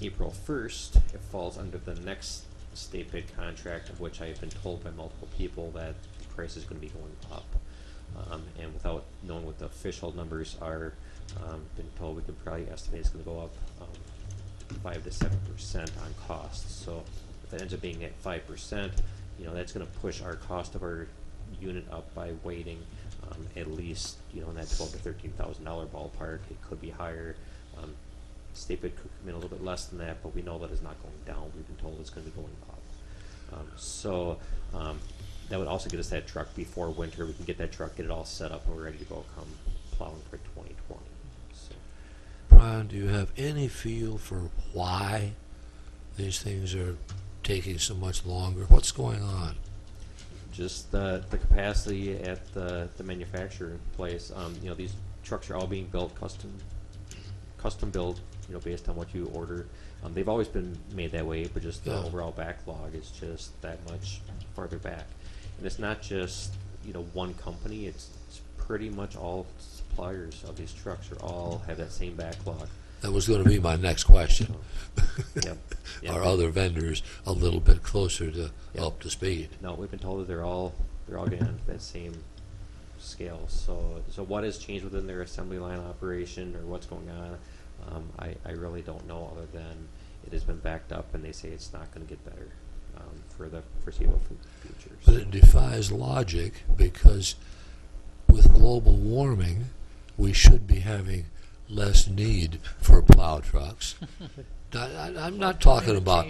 April 1st, it falls under the next state bid contract, of which I have been told by multiple people that the price is going to be going up. And without knowing what the official numbers are, been told we can probably estimate it's going to go up 5 to 7% on costs. So if it ends up being at 5%, you know, that's going to push our cost of our unit up by waiting at least, you know, in that $12,000 to $13,000 ballpark. It could be higher. State bid could come in a little bit less than that, but we know that it's not going down. We've been told it's going to be going up. That would also get us that truck before winter. We can get that truck, get it all set up, and we're ready to go come plowing for 2020. So. Brian, do you have any feel for why these things are taking so much longer? What's going on? Just the capacity at the manufacturing place. You know, these trucks are all being built custom built, you know, based on what you order. They've always been made that way, but just the overall backlog is just that much farther back. And it's not just, you know, one company. It's pretty much all suppliers of these trucks are all have that same backlog. That was going to be my next question. Yep. Are other vendors a little bit closer to up to speed? No, we've been told that they're all getting that same scale. So what has changed within their assembly line operation, or what's going on? I really don't know, other than it has been backed up, and they say it's not going to get better for the foreseeable future. But it defies logic, because with global warming, we should be having less need for plow trucks. I'm not talking about,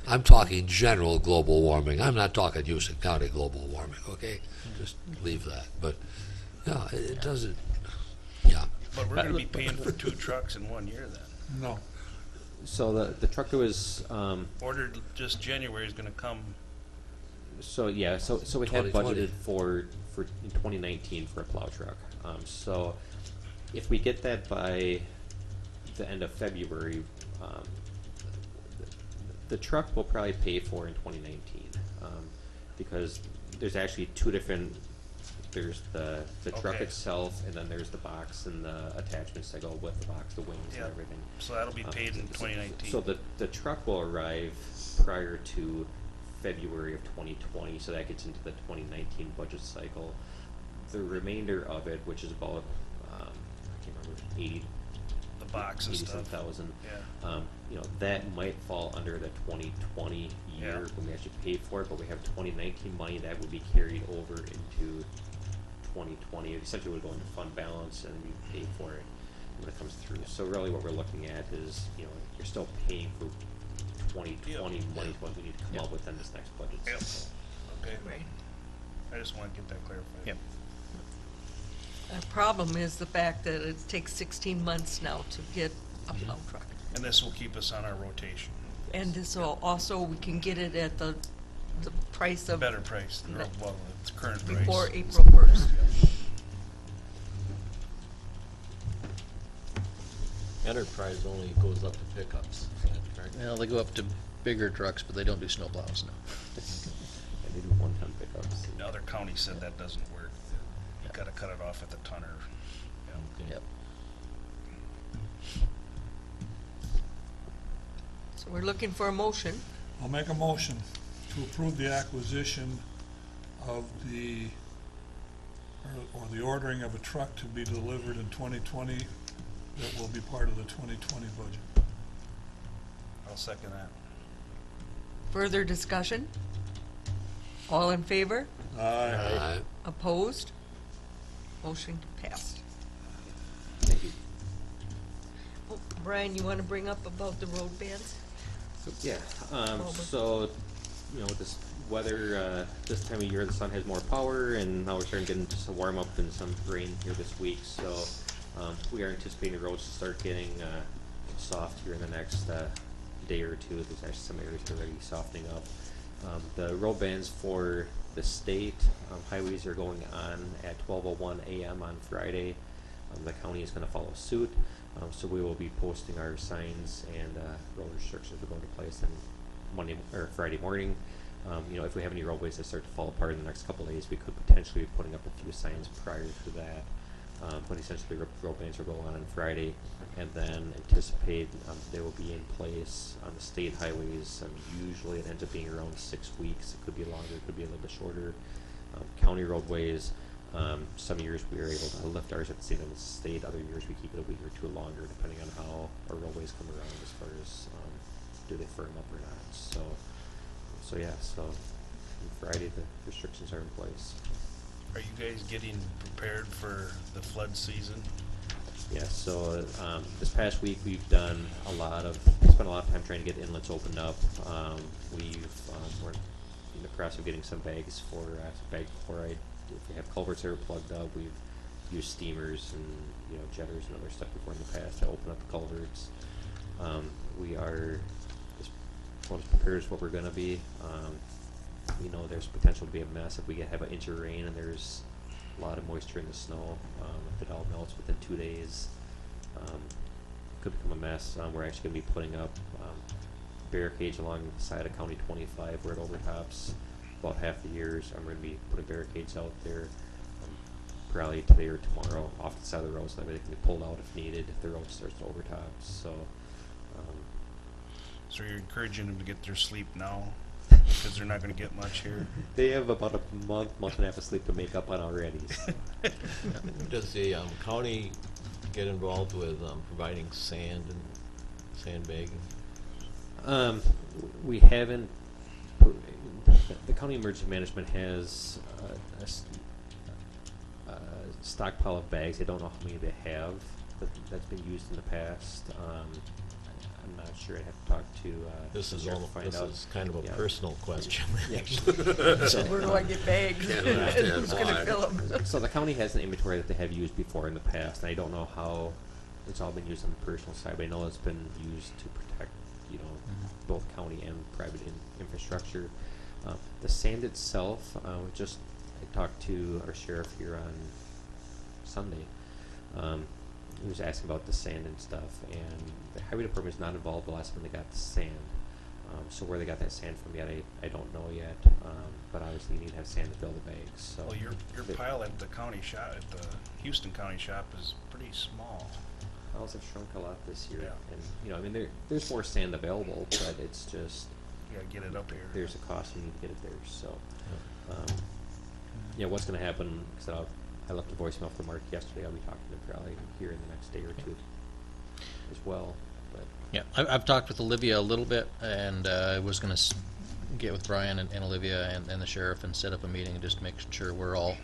I'm talking general global warming. I'm not talking Houston County global warming, okay? Just leave that. But, yeah, it doesn't, yeah. But we're gonna be paying for 2 trucks in 1 year then. No. So the truck that was Ordered just January is gonna come. so we had 2020. budgeted for in 2019 for a plow truck. So if we get that by the end of February, the truck will probably pay for in 2019, because there's actually 2 different. There's the truck Okay. itself, and then there's the box and the attachments that go with the box, the wings Yeah. and everything. So that'll be paid in 2019. So the truck will arrive prior to February of 2020, so that gets into the 2019 budget cycle. The remainder of it, which is about I can't remember, 80, The box and 87 stuff. thousand. Yeah. You know, that might fall under the 2020 year Yeah. when we actually pay for it, but we have 2019 money that would be carried over into 2020. It essentially would go into fund balance, and we pay for it when it comes through. So really what we're looking at is, you know, you're still paying for 2020 money, is what we need to come up with in this next budget Yep. cycle. Okay. I just wanna get that clarified. Yep. The problem is the fact that it takes 16 months now to get a plow truck. And this will keep us on our rotation. And this will also, we can get it at the price of. Better price, or, No. well, it's current price. Before April 1st. Enterprise only goes up to pickups, is that correct? Well, they go up to bigger trucks, but they don't do snow plows, no. And they do 1-ton pickups. The other county said that doesn't work. You gotta cut it off at the tonner. Yeah. Yep. So we're looking for a motion. I'll make a motion to approve the acquisition of or the ordering of a truck to be delivered in 2020 that will be part of the 2020 budget. I'll second that. Further discussion? All in favor? Aye. Opposed? Motion passed. Thank you. Oh, Brian, you want to bring up about the road bans? Yeah, Over. so, you know, with this weather, this time of year, the sun has more power, and now we're starting to get into some warm up and some rain here this week, so, we are anticipating the roads to start getting, soft here in the next, day or two. There's actually some areas that are already softening up. The road bans for the state highways are going on at 12:01 a.m. on Friday. The county is going to follow suit, so we will be posting our signs and road restrictions will go into place on Monday or Friday morning. If we have any roadways that start to fall apart in the next couple of days, we could potentially be putting up a few signs prior to that. But essentially, road bans will go on Friday, and then anticipate they will be in place on the state highways. Usually, it ends up being around 6 weeks. It could be longer. It could be a little bit shorter. County roadways. Some years we are able to lift ours at the state of the state. Other years we keep it a week or two longer, depending on how our roadways come around as far as do they firm up or not. So on Friday the restrictions are in place. Are you guys getting prepared for the flood season? Yeah. So this past week we've spent a lot of time trying to get inlets opened up. We're in the process of getting some bags for bag chloride. If we have culverts that are plugged up, we've used steamers and jetters and other stuff before in the past to open up the culverts. We are as prepared as what we're going to be. There's potential to be a mess if we have an inch of rain and there's a lot of moisture in the snow. If it all melts within 2 days, it could become a mess. We're actually going to be putting up barricades along the side of County 25 where it overtops about half the years. I'm going to be putting barricades out there probably today or tomorrow off the side of the road so that they can be pulled out if needed if the road starts to overtop. So you're encouraging them to get their sleep now because they're not going to get much here. They have about a month and a half of sleep to make up on already. So. Does the county get involved with providing sand and sandbagging? We haven't. The county emergency management has a stockpile of bags. I don't know how many they have that's been used in the past. I'm not sure. I'd have to talk to. This is kind of a Yeah. personal question. Yeah. Where do I get bags? Can't understand Who's gonna why. fill them? So the county has an inventory that they have used before in the past, and I don't know how it's all been used on the personal side, but I know it's been used to protect, both county and private infrastructure. The sand itself, I talked to our sheriff here on Sunday. He was asking about the sand and stuff, and the highway department is not involved the last time they got the sand. So where they got that sand from yet, I don't know yet. But obviously you need to have sand to fill the bags. So Well, your pile at the county shop, at the Houston County shop, is pretty small. piles have shrunk a lot this year. Yeah. And there's more sand available, but it's just You gotta get it up here. there's a cost you need to get it there. So what's going to happen? Because I left a voicemail for Mark yesterday. I'll be talking to him probably here in the next day or two as well. But Yeah, I've talked with Olivia a little bit, and I was going to get with Brian and Olivia and the sheriff and set up a meeting and just make sure we're all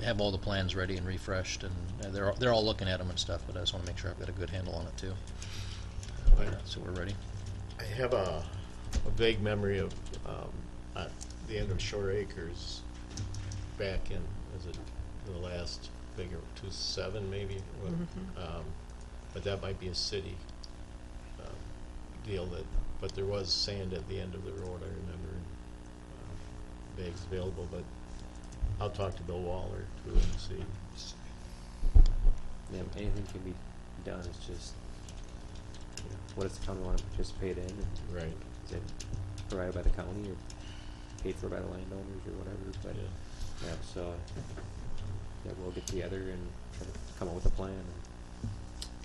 have all the plans ready and refreshed, and they're all looking at them and stuff. But I just want to make sure I've got a good handle on it too. So we're ready. I have a vague memory of at the end of Shore Acres back in, is it the last bigger, 2007 maybe? But that might be a city deal but there was sand at the end of the road, I remember, bags available, but I'll talk to Bill Waller too and see. anything can be done. It's just what does the county want to participate in? And Right. is it provided by the county or paid for by the landowners or whatever? But so we'll get together and try to come up with a plan.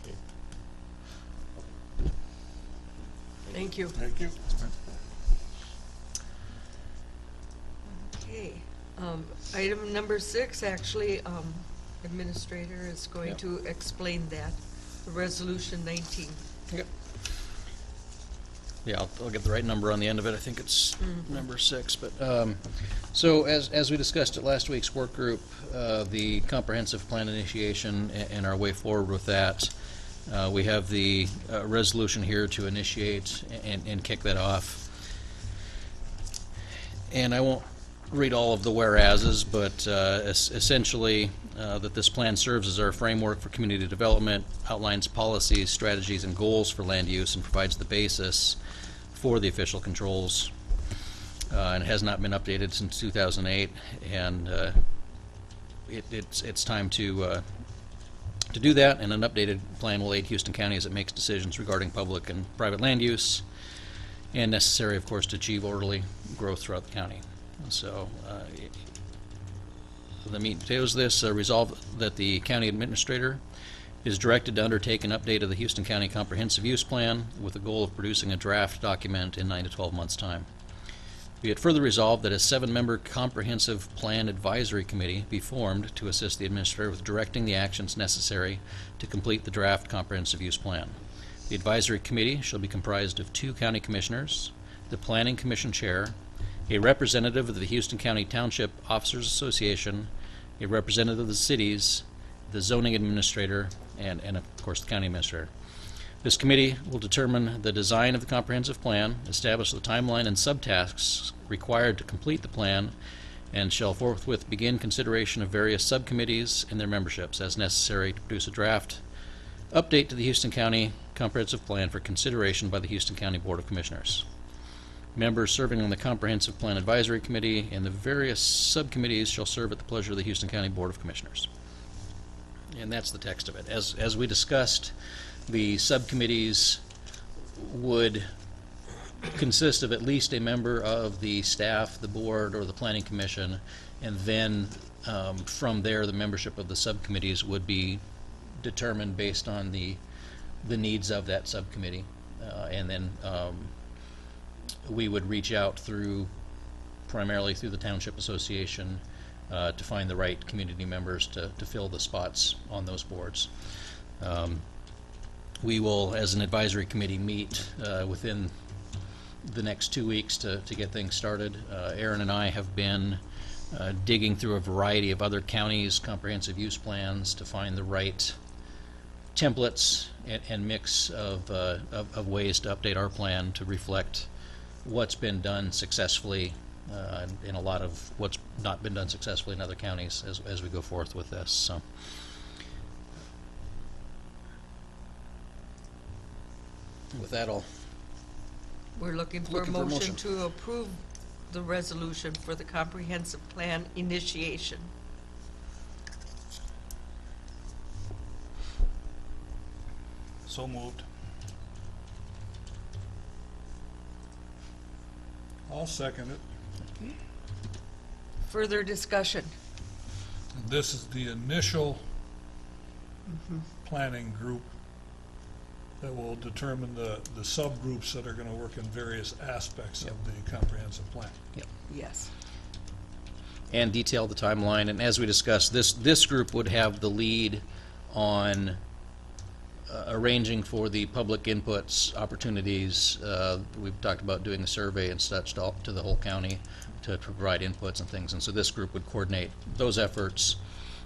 Okay. Thank you. Thank you. Okay, item number 6, actually, Administrator is going Yep. to explain that, Resolution 19. Yeah, I'll get the right number on the end of it. I think it's number 6. But so as we discussed at last week's work group, the comprehensive plan initiation and our way forward with that, we have the resolution here to initiate and kick that off. And I won't read all of the whereases, but essentially that this plan serves as our framework for community development, outlines policies, strategies, and goals for land use, and provides the basis for the official controls. And it has not been updated since 2008, and it's time to do that, and an updated plan will aid Houston County as it makes decisions regarding public and private land use, and necessary, of course, to achieve orderly growth throughout the county. So, the meat and potatoes of this, resolve that the county administrator is directed to undertake an update of the Houston County Comprehensive Use Plan with the goal of producing a draft document in 9 to 12 months' time. Be it further resolved that a 7-member comprehensive plan advisory committee be formed to assist the administrator with directing the actions necessary to complete the draft comprehensive use plan. The advisory committee shall be comprised of 2 county commissioners, the planning commission chair, a representative of the Houston County Township Officers Association, a representative of the cities, the zoning administrator, and of course the county administrator. This committee will determine the design of the comprehensive plan, establish the timeline and subtasks required to complete the plan, and shall forthwith begin consideration of various subcommittees and their memberships as necessary to produce a draft update to the Houston County Comprehensive Plan for consideration by the Houston County Board of Commissioners. Members serving on the Comprehensive Plan Advisory Committee and the various subcommittees shall serve at the pleasure of the Houston County Board of Commissioners. And that's the text of it. As we discussed, the subcommittees would consist of at least a member of the staff, the board, or the planning commission, and then from there the membership of the subcommittees would be determined based on the needs of that subcommittee, and then we would reach out primarily through the Township Association to find the right community members to fill the spots on those boards. We will, as an advisory committee, meet within the next 2 weeks to get things started. Aaron and I have been digging through a variety of other counties' comprehensive use plans to find the right templates and mix of ways to update our plan to reflect what's been done successfully and a lot of what's not been done successfully in other counties as we go forth with this. So. With that, We're looking for a motion to approve the resolution for the comprehensive plan initiation. So moved. I'll second it. Further discussion. This is the initial planning group that will determine the subgroups that are going to work in various aspects of the comprehensive plan. Yep. Yes. And detail the timeline. And as we discussed, this group would have the lead on arranging for the public inputs, opportunities. We've talked about doing the survey and such to the whole county to provide inputs and things. And so this group would coordinate those efforts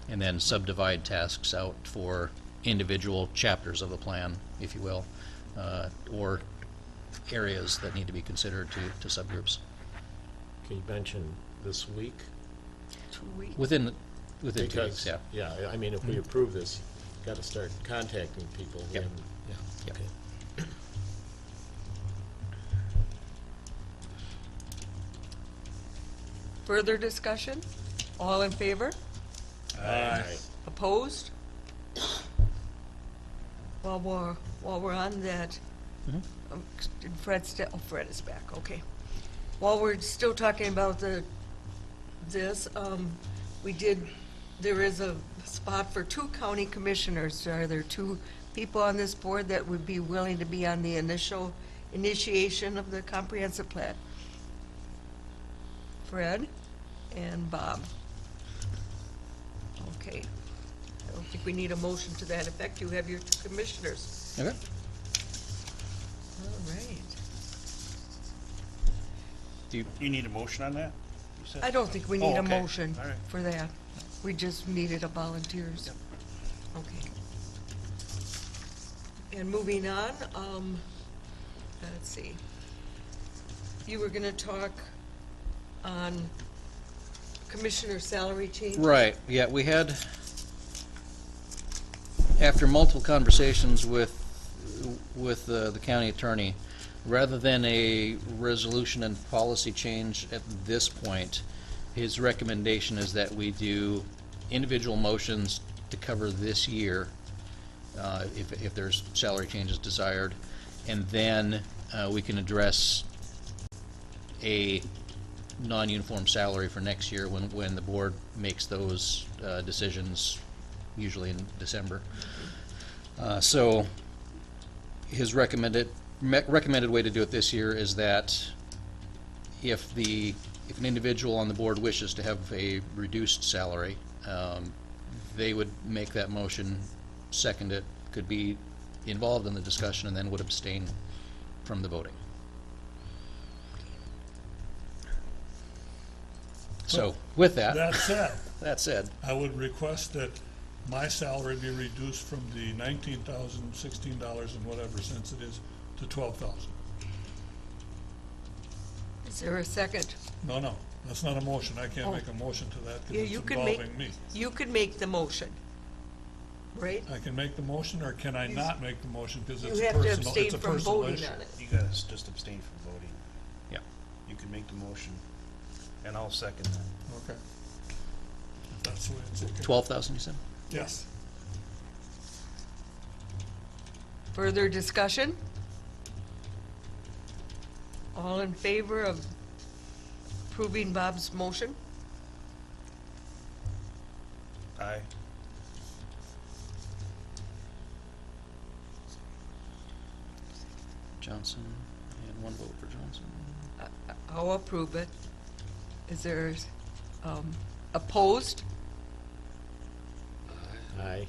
and then subdivide tasks out for individual chapters of the plan, if you will, or areas that need to be considered to subgroups. Can you mention this week? 2 weeks. Within 2 weeks, yeah. Yeah, I mean, if we approve this, you've got to start contacting people. Yep. and- Yep. Okay. Further discussion? All in favor? Aye. Opposed? While we're on that, did Fred Fred is back, okay. While we're still talking about this, there is a spot for 2 county commissioners. Are there 2 people on this board that would be willing to be on the initiation of the comprehensive plan? Fred and Bob. Okay. I don't think we need a motion to that effect. You have your 2 commissioners. Okay. All right. You need a motion on that? You said? I don't think we Oh, need a okay. motion All right. for that. We just needed a volunteers. Okay. And moving on, let's see. You were gonna talk on commissioner salary change? Right, yeah, we had, after multiple conversations with the county attorney, rather than a resolution and policy change at this point, his recommendation is that we do individual motions to cover this year, if there's salary changes desired, and then we can address a non-uniform salary for next year when the board makes those decisions, usually in December. So his recommended way to do it this year is that if an individual on the board wishes to have a reduced salary, they would make that motion, second it, could be involved in the discussion, and then would abstain from the voting. So, with that, That said, I I would request that my salary be reduced from the $19,016 and whatever cents it is to $12,000. Is there a second? No, that's not a motion. I can't Oh. make a motion to that Yeah, because you it's can make, involving me. you can make the motion, right? I can make the motion, or can I not make the motion because it's You a have to personal, abstain it's a from personal voting issue? on it. You guys just abstain from voting. yeah. You can make the motion, and I'll second that. Okay. If that's the way it's okay. 12,000, you said? Yes. Further discussion? All in favor of approving Bob's motion? Aye. Johnson, and one vote for Johnson. I'll approve it. Is there, opposed? Aye.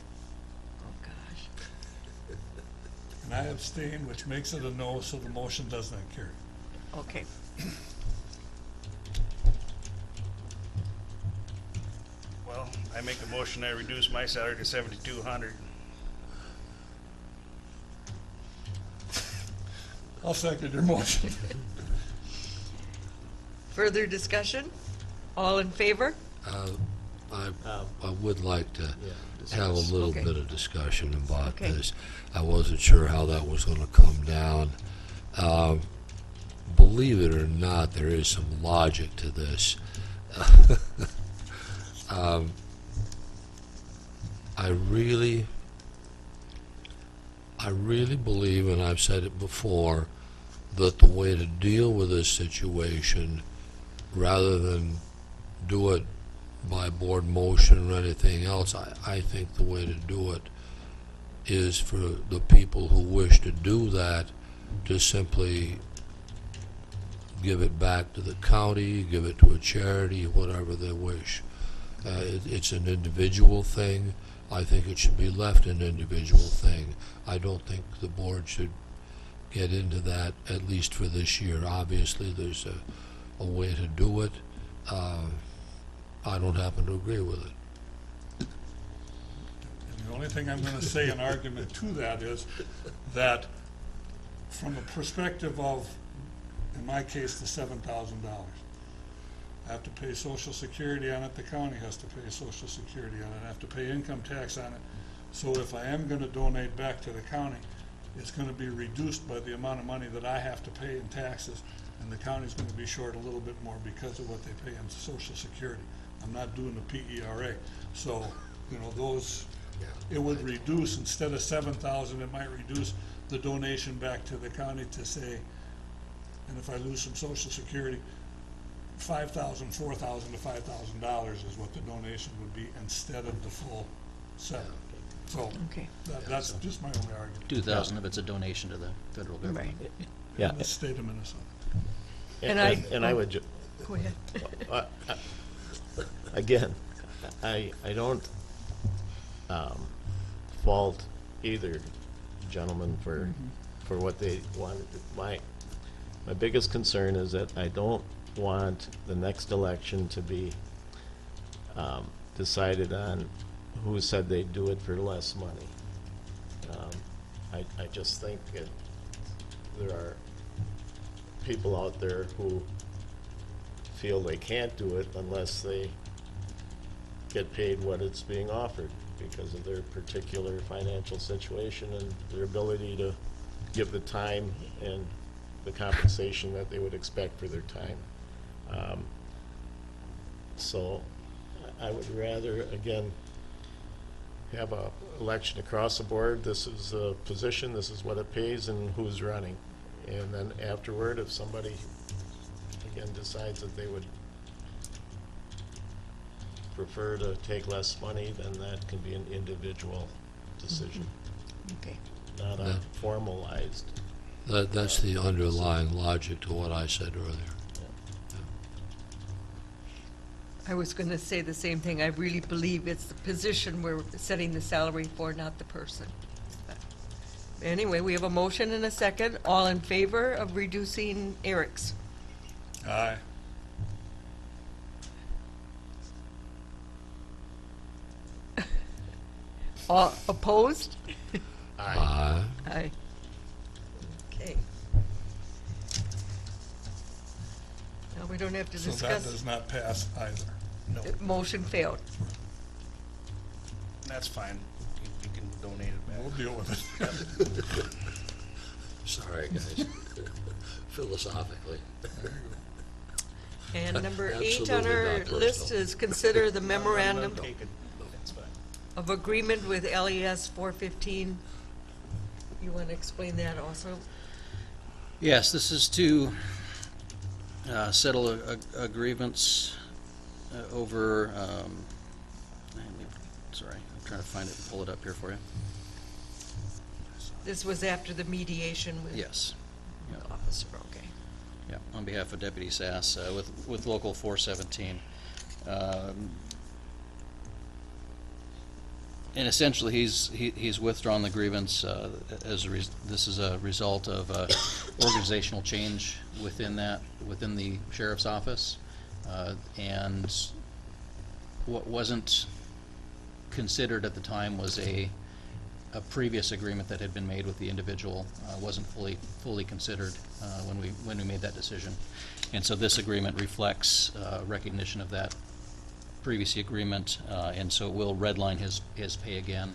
Oh, gosh. And I abstain, which makes it a no, so the motion does not carry. Okay. Well, I make a motion, I reduce my salary to $7,200. I'll second your motion. Further discussion? All in favor? I would like to have a little Okay. bit of discussion about Okay. this. I wasn't sure how that was gonna come down. Believe it or not, there is some logic to this. I really believe, and I've said it before, that the way to deal with this situation, rather than do it by board motion or anything else, I think the way to do it is for the people who wish to do that to simply give it back to the county, give it to a charity, whatever they wish. It's an individual thing. I think it should be left an individual thing. I don't think the board should get into that, at least for this year. Obviously, there's a way to do it. I don't happen to agree with it. And the only thing I'm gonna say in argument to that is that from the perspective of, in my case, the $7,000. I have to pay Social Security on it, the county has to pay Social Security on it, I have to pay income tax on it. So if I am gonna donate back to the county, it's gonna be reduced by the amount of money that I have to pay in taxes, and the county's gonna be short a little bit more because of what they pay in Social Security. I'm not doing the PERA. So, those, it would reduce, instead of 7,000, it might reduce the donation back to the county to say, and if I lose some Social Security, $5,000, $4,000 to $5,000 is what the donation would be instead of the full 7. So, Okay. that's just my only argument. 2,000 if it's a donation to the federal government. Right. Yeah. In the state of Minnesota. And I would Go ahead. again, I don't fault either gentleman for what they wanted. My biggest concern is that I don't want the next election to be decided on who said they'd do it for less money. I just think that there are people out there who feel they can't do it unless they get paid what it's being offered because of their particular financial situation and their ability to give the time and the compensation that they would expect for their time. So I would rather, again, have a election across the board. This is a position, this is what it pays, and who's running. And then afterward, if somebody, again, decides that they would prefer to take less money, then that can be an individual decision, Okay. not a formalized. That's the underlying logic to what I said earlier. I was gonna say the same thing. I really believe it's the position we're setting the salary for, not the person. Anyway, we have a motion and a second. All in favor of reducing Eric's? Aye. All opposed? Aye. Aye. Okay. Now, we don't have to So that discuss. does not pass either. No, Motion failed. that's fine. You can donate it back. We'll deal with it. Sorry, guys. Philosophically. And number 8 on Absolutely our not list personal. is consider the memorandum Take it. That's fine. of agreement with LES 415. You want to explain that also? Yes, this is to settle a grievance over, sorry, I'm trying to find it and pull it up here for you. This was after the mediation with Yes. the Yep. officer, okay. Yeah, on behalf of Deputy Sass, with Local 417. And essentially, he's withdrawn the grievance this is a result of organizational change within the sheriff's office. And what wasn't considered at the time was a previous agreement that had been made with the individual, wasn't fully considered when we made that decision. And so this agreement reflects recognition of that previous agreement, and so it will redline his pay again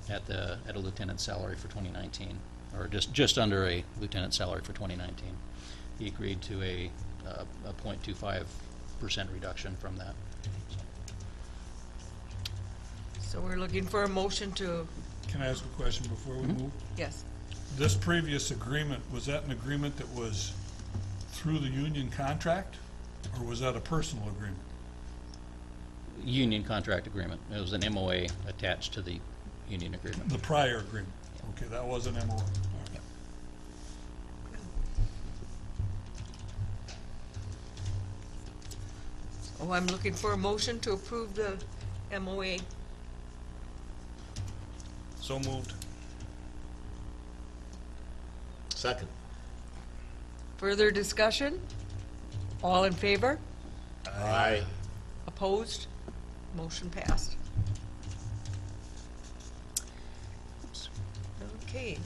at a lieutenant salary for 2019, or just under a lieutenant salary for 2019. He agreed to a 0.25% reduction from that. So we're looking for a motion to, Can I ask a question before we move? yes. This previous agreement, was that an agreement that was through the union contract? Or was that a personal agreement? Union contract agreement. It was an MOA attached to the union agreement. The prior agreement? Okay, that was an MOA. All right. Oh, I'm looking for a motion to approve the MOA. So moved. Second. Further discussion? All in favor? Aye. Opposed? Motion passed. Okay.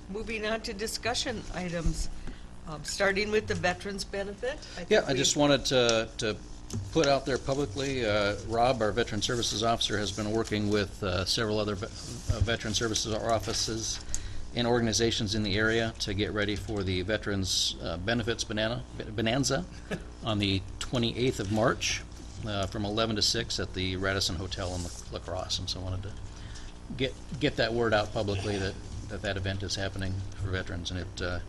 Moving on to discussion items, starting with the veterans benefit. Yeah, think I we- just wanted to put out there publicly, Rob, our Veteran Services Officer, has been working with several other Veteran Services offices and organizations in the area to get ready for the Veterans Benefits Bonanza on the 28th of March from 11 to 6 at the Radisson Hotel in La Crosse. And so I wanted to get that word out publicly that event is happening for veterans, and it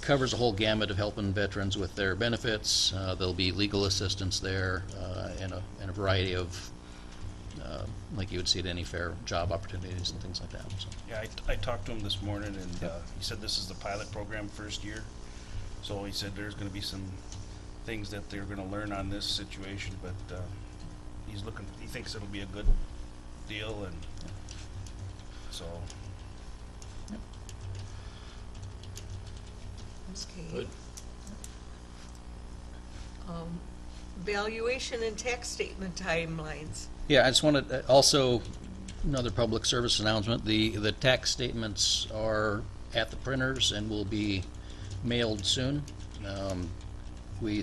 covers a whole gamut of helping veterans with their benefits. There'll be legal assistance there, and a variety of, like you would see at any fair, job opportunities and things like that. So, Yeah, I talked to him this morning, and he said this is the pilot program first year. So he said there's gonna be some things that they're gonna learn on this situation, but he thinks it'll be a good deal, and so. Okay. Good. Valuation and tax statement timelines. yeah, I just wanted also another public service announcement. The tax statements are at the printers and will be mailed soon. We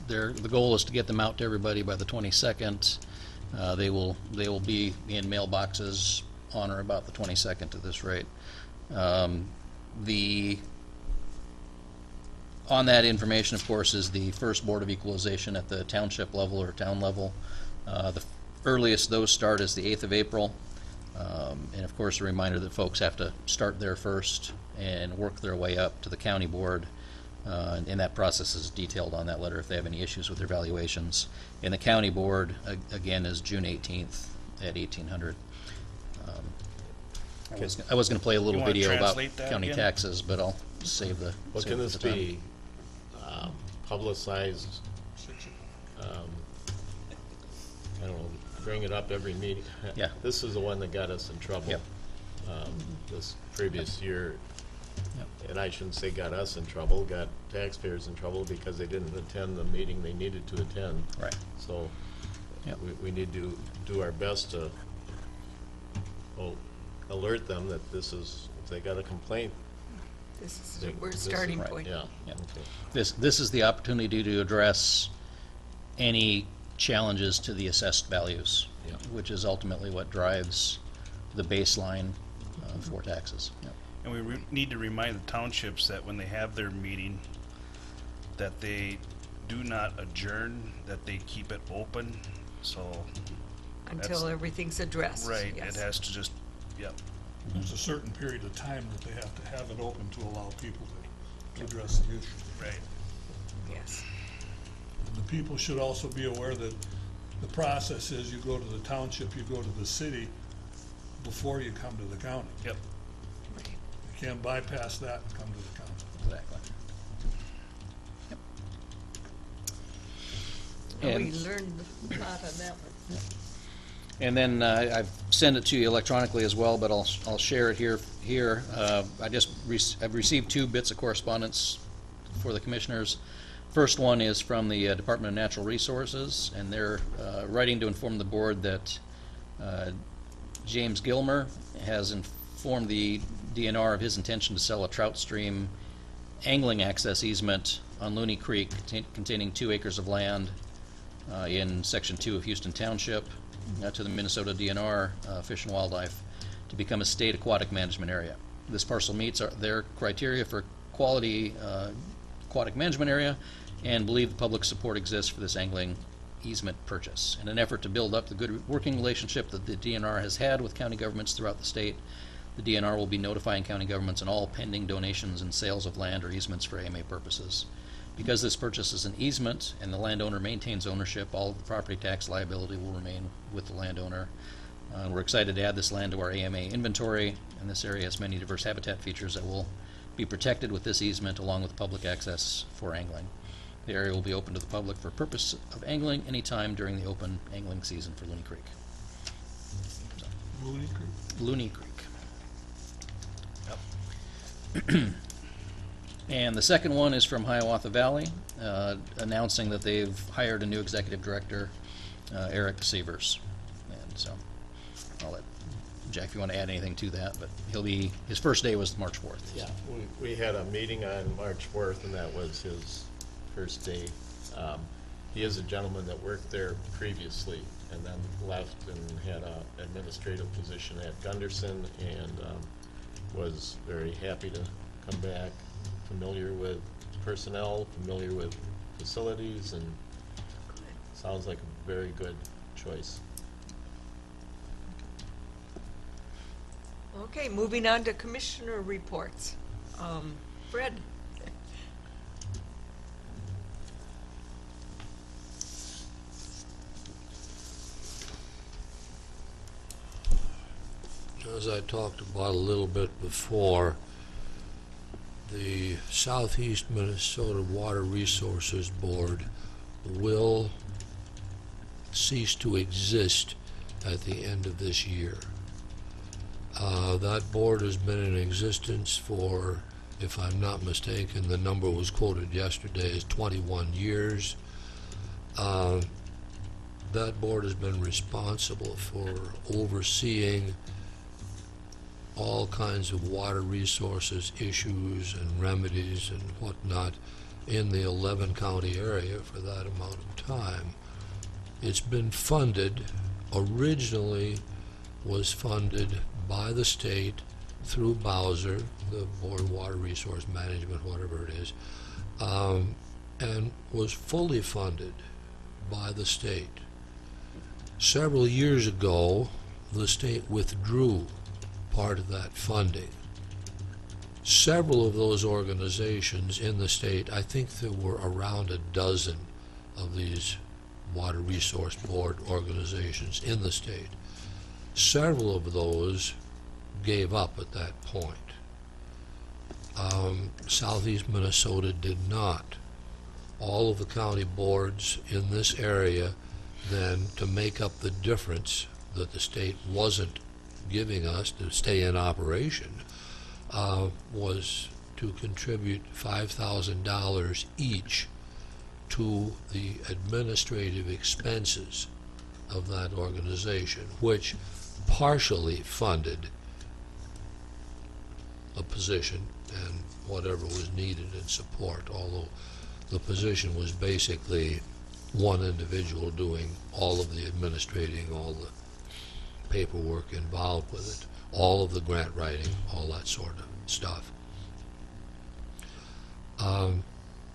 the goal is to get them out to everybody by the 22nd. They will be in mailboxes on or about the 22nd at this rate. On that information, of course, is the first Board of Equalization at the township level or town level. The earliest those start is the 8th of April. And of course, a reminder that folks have to start there first and work their way up to the county board. And that process is detailed on that letter if they have any issues with their valuations. And the county board, again, is June 18th at 1800. I was going to play a little wanna video about translate that county again? taxes, but I'll save the. Well, save can it this for time. be publicized? I don't know, bring it up every meeting? Yeah. This is the one that got us in trouble. Yep. This previous year. Yep. And I shouldn't say got us in trouble, got taxpayers in trouble because they didn't attend the meeting they needed to attend. Right. So Yep. we need to do our best to alert them that this is, if they got a complaint. This is they- a this is- starting Right. point. Yeah. Yep. Okay. This is the opportunity to address any challenges to the assessed values, Yeah. which is ultimately what drives the baseline for taxes. Yep. And we need to remind the townships that when they have their meeting, that they do not adjourn, that they keep it open, so. Until that's- everything's addressed. Right, yes. it has to just, yep. There's a certain period of time that they have to have it open to allow people to address the issue. Right. Yes. And the people should also be aware that the process is you go to the township, you go to the city before you come to the county. Yep. Right. You can't bypass that and come to the county. Exactly. Yep. And we And- learned a lot on that one. And then I've sent it to you electronically as well, but I'll share it here. I've received 2 bits of correspondence for the commissioners. First one is from the Department of Natural Resources, and they're writing to inform the board that James Gilmer has informed the DNR of his intention to sell a trout stream angling access easement on Looney Creek containing 2 acres of land in Section 2 of Houston Township to the Minnesota DNR Fish and Wildlife to become a state aquatic management area. This parcel meets their criteria for quality aquatic management area and believe the public support exists for this angling easement purchase. In an effort to build up the good working relationship that the DNR has had with county governments throughout the state, the DNR will be notifying county governments on all pending donations and sales of land or easements for AMA purposes. Because this purchase is an easement and the landowner maintains ownership, all of the property tax liability will remain with the landowner. We're excited to add this land to our AMA inventory, and this area has many diverse habitat features that will be protected with this easement along with public access for angling. The area will be open to the public for purpose of angling anytime during the open angling season for Looney Creek. So, Looney Creek. Looney Creek. Yep. And the second one is from Hiawatha Valley, announcing that they've hired a new executive director, Eric Severs. And so, I'll let Jack, if you want to add anything to that, but his first day was March 4th. Yeah, we had a meeting on March 4th, and that was his first day. He is a gentleman that worked there previously and then left and had an administrative position at Gunderson and was very happy to come back, familiar with personnel, familiar with facilities, and sounds like a very good choice. Okay, moving on to commissioner reports. Fred? As I talked about a little bit before, the Southeast Minnesota Water Resources Board will cease to exist at the end of this year. That board has been in existence for, if I'm not mistaken, the number was quoted yesterday is 21 years. That board has been responsible for overseeing all kinds of water resources issues and remedies and whatnot in the 11-county area for that amount of time. It's been funded, originally was funded by the state through Bowser, the Board of Water Resource Management, whatever it is, and was fully funded by the state. Several years ago, the state withdrew part of that funding. Several of those organizations in the state, I think there were around a dozen of these Water Resource Board organizations in the state. Several of those gave up at that point. Southeast Minnesota did not. All of the county boards in this area then, to make up the difference that the state wasn't giving us to stay in operation, was to contribute $5,000 each to the administrative expenses of that organization, which partially funded a position and whatever was needed in support, although the position was basically one individual doing all of the administrating, all the paperwork involved with it, all of the grant writing, all that sort of stuff.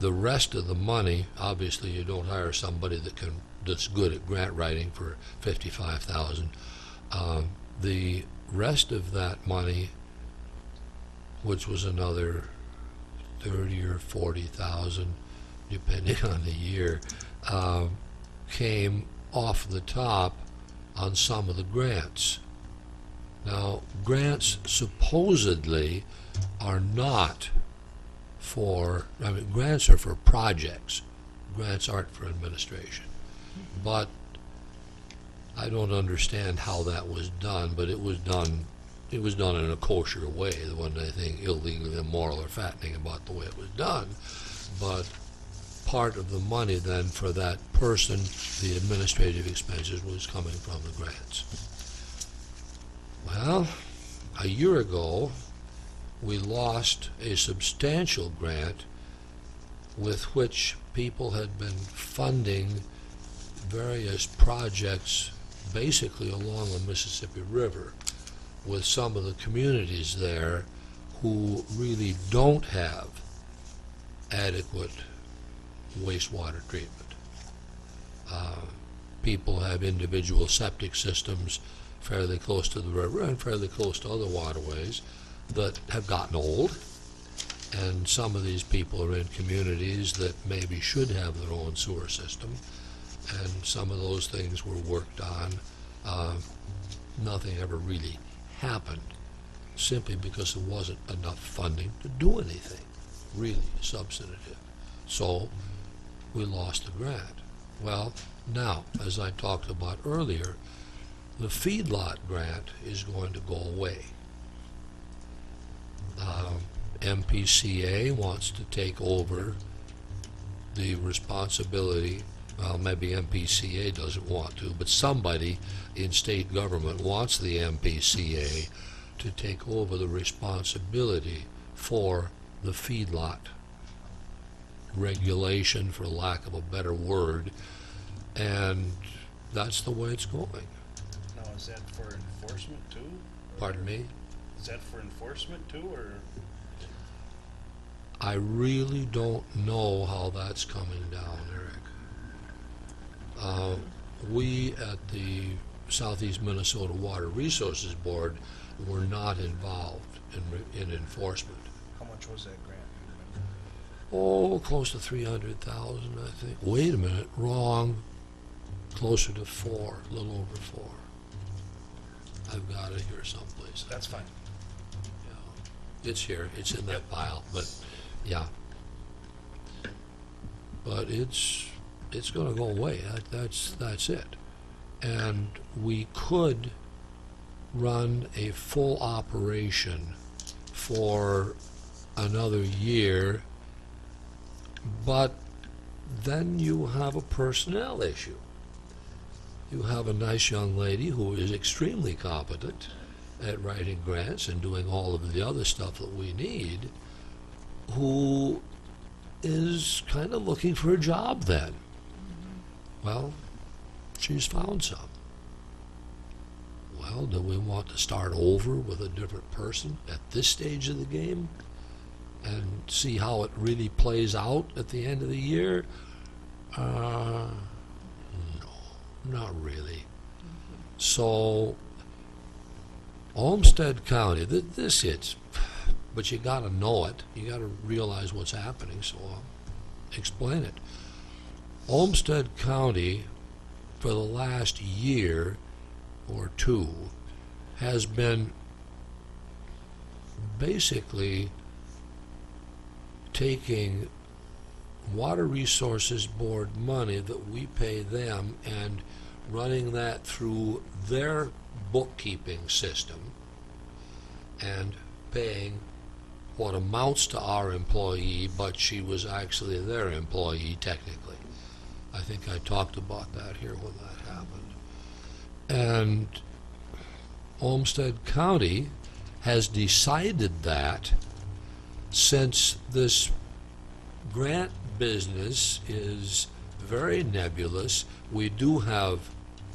The rest of the money, obviously you don't hire somebody that's good at grant writing for $55,000. The rest of that money, which was another 30 or 40,000, depending on the year, came off the top on some of the grants. Now, grants supposedly are not for, grants are for projects. Grants aren't for administration. But I don't understand how that was done, but it was done in a kosher way. There wasn't anything illegal, immoral, or fattening about the way it was done. But part of the money then for that person, the administrative expenses, was coming from the grants. Well, a year ago, we lost a substantial grant with which people had been funding various projects basically along the Mississippi River with some of the communities there who really don't have adequate wastewater treatment. People have individual septic systems fairly close to the river and fairly close to other waterways that have gotten old, and some of these people are in communities that maybe should have their own sewer system, and some of those things were worked on. Nothing ever really happened, simply because there wasn't enough funding to do anything really substantive. So we lost the grant. Well, now, as I talked about earlier, the feedlot grant is going to go away. MPCA wants to take over the responsibility. Well, maybe MPCA doesn't want to, but somebody in state government wants the MPCA to take over the responsibility for the feedlot regulation, for lack of a better word, and that's the way it's going. Now, is that for enforcement too? Pardon me? Is that for enforcement too, or? I really don't know how that's coming down, Eric. We at the Southeast Minnesota Water Resources Board were not involved in enforcement. How much was that grant? Oh, close to 300,000, I think. Wait a minute, wrong. Closer to 4, a little over 4. I've got it here someplace. That's fine. Yeah. It's here, it's in that pile, but yeah. But it's gonna go away, that's it. And we could run a full operation for another year, but then you have a personnel issue. You have a nice young lady who is extremely competent at writing grants and doing all of the other stuff that we need, who is kind of looking for a job then. Well, she's found some. Well, do we want to start over with a different person at this stage of the game and see how it really plays out at the end of the year? No, not really. So, Olmsted County, this hits, but you got to know it. You got to realize what's happening, so I'll explain it. Olmsted County, for the last year or two, has been basically taking Water Resources Board money that we pay them and running that through their bookkeeping system and paying what amounts to our employee, but she was actually their employee technically. I think I talked about that here when that happened. And Olmsted County has decided that since this grant business is very nebulous, we do have,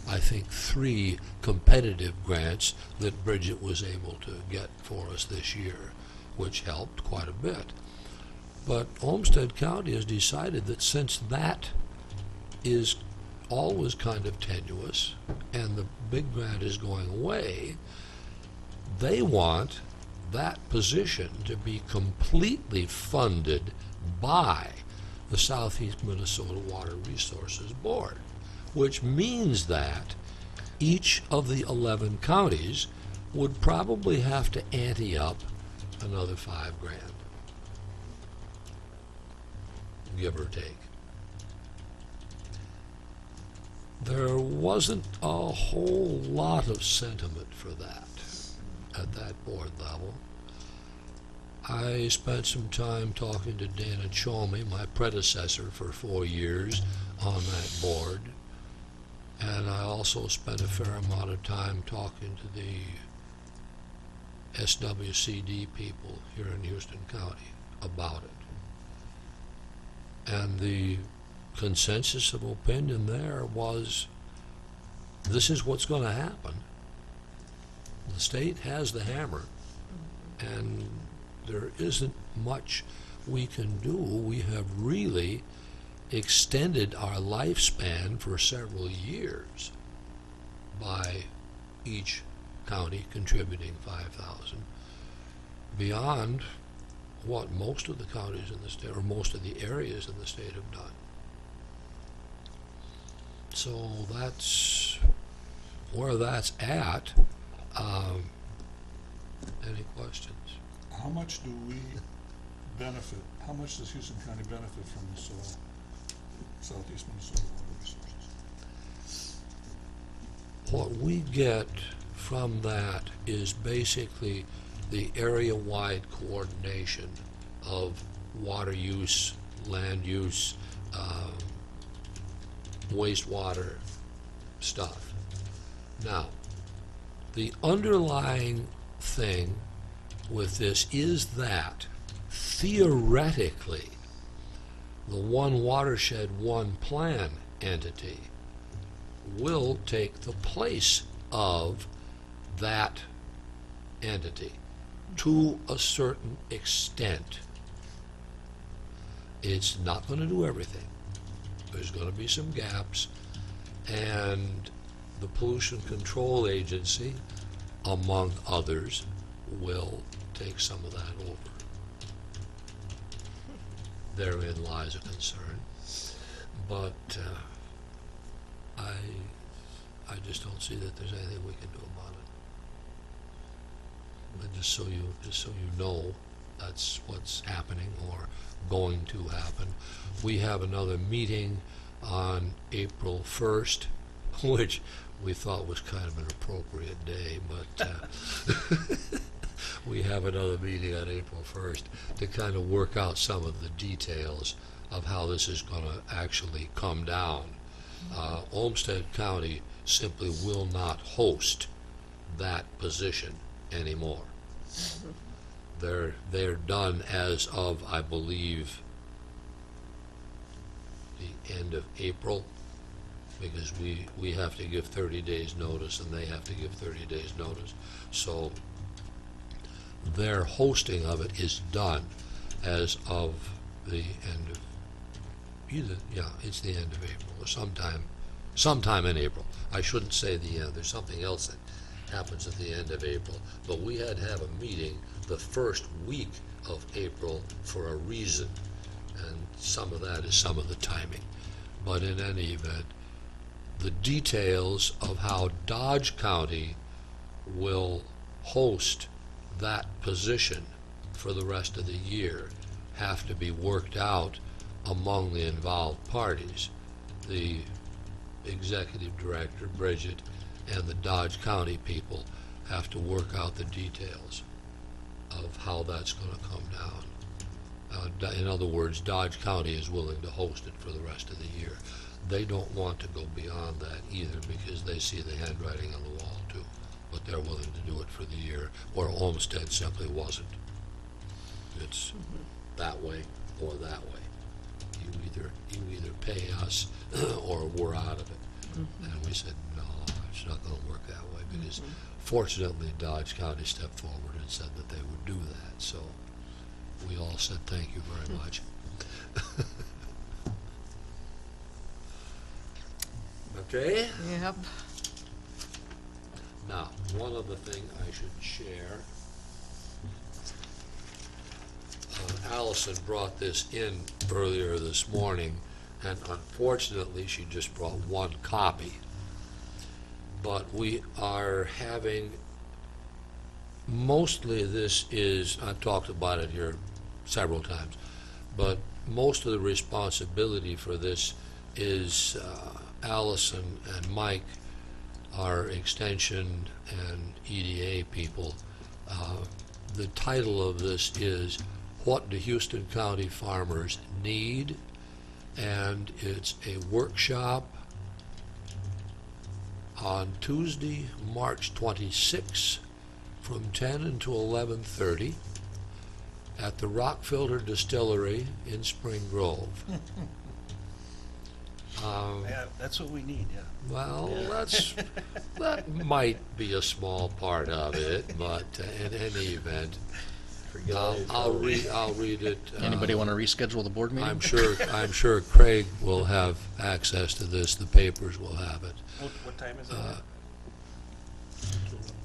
I think, 3 competitive grants that Bridget was able to get for us this year, which helped quite a bit. But Olmsted County has decided that since that is always kind of tenuous and the big grant is going away, they want that position to be completely funded by the Southeast Minnesota Water Resources Board, which means that each of the 11 counties would probably have to ante up another $5,000, give or take. There wasn't a whole lot of sentiment for that at that board level. I spent some time talking to Dana Chalmy, my predecessor for 4 years on that board, and I also spent a fair amount of time talking to the SWCD people here in Houston County about it. And the consensus of opinion there was, this is what's going to happen. The state has the hammer, and there isn't much we can do. We have really extended our lifespan for several years by each county contributing $5,000 beyond what most of the counties in the state, or most of the areas in the state, have done. So that's where that's at. Any questions? How much do we benefit, how much does Houston County benefit from this Southeast Minnesota Water Resources? What we get from that is basically the area-wide coordination of water use, land use, wastewater stuff. Now, the underlying thing with this is that theoretically the One Watershed, One Plan entity will take the place of that entity to a certain extent. It's not going to do everything. There's going to be some gaps, and the Pollution Control Agency, among others, will take some of that over. Therein lies a concern, but I just don't see that there's anything we can do about it. But just so you know, that's what's happening or going to happen. We have another meeting on April 1st, which we thought was kind of an appropriate day, but we have another meeting on April 1st to kind of work out some of the details of how this is going to actually come down. Olmsted County simply will not host that position anymore. They're done as of, I believe, end of April, because we have to give 30 days notice and they have to give 30 days notice. So their hosting of it is done as of the end of it's the end of April, or sometime in April. I shouldn't say the end. There's something else that happens at the end of April. But we had to have a meeting the first week of April for a reason, and some of that is some of the timing. But in any event, the details of how Dodge County will host that position for the rest of the year have to be worked out among the involved parties. The executive director, Bridget, and the Dodge County people have to work out the details of how that's going to come down. In other words, Dodge County is willing to host it for the rest of the year. They don't want to go beyond that either, because they see the handwriting on the wall too. But they're willing to do it for the year, where Olmsted simply wasn't. It's that way or that way. You either pay us or we're out of it. And we said, no, it's not going to work that way, because fortunately Dodge County stepped forward and said that they would do that. So we all said thank you very much. Okay? Yep. Now, one other thing I should share. Allison brought this in earlier this morning, and unfortunately she just brought one copy. But we are having, mostly this is, I've talked about it here several times, but most of the responsibility for this is Allison and Mike, our extension and EDA people. The title of this is What Do Houston County Farmers Need? And it's a workshop on Tuesday, March 26, from 10 until 11:30 at the Rock Filter Distillery in Spring Grove. Yeah, that's what we need, yeah. Well, that might be a small part of it, but in any event, I'll read it. Anybody want to reschedule the board meeting? I'm sure Craig will have access to this. The papers will have it. What time is it?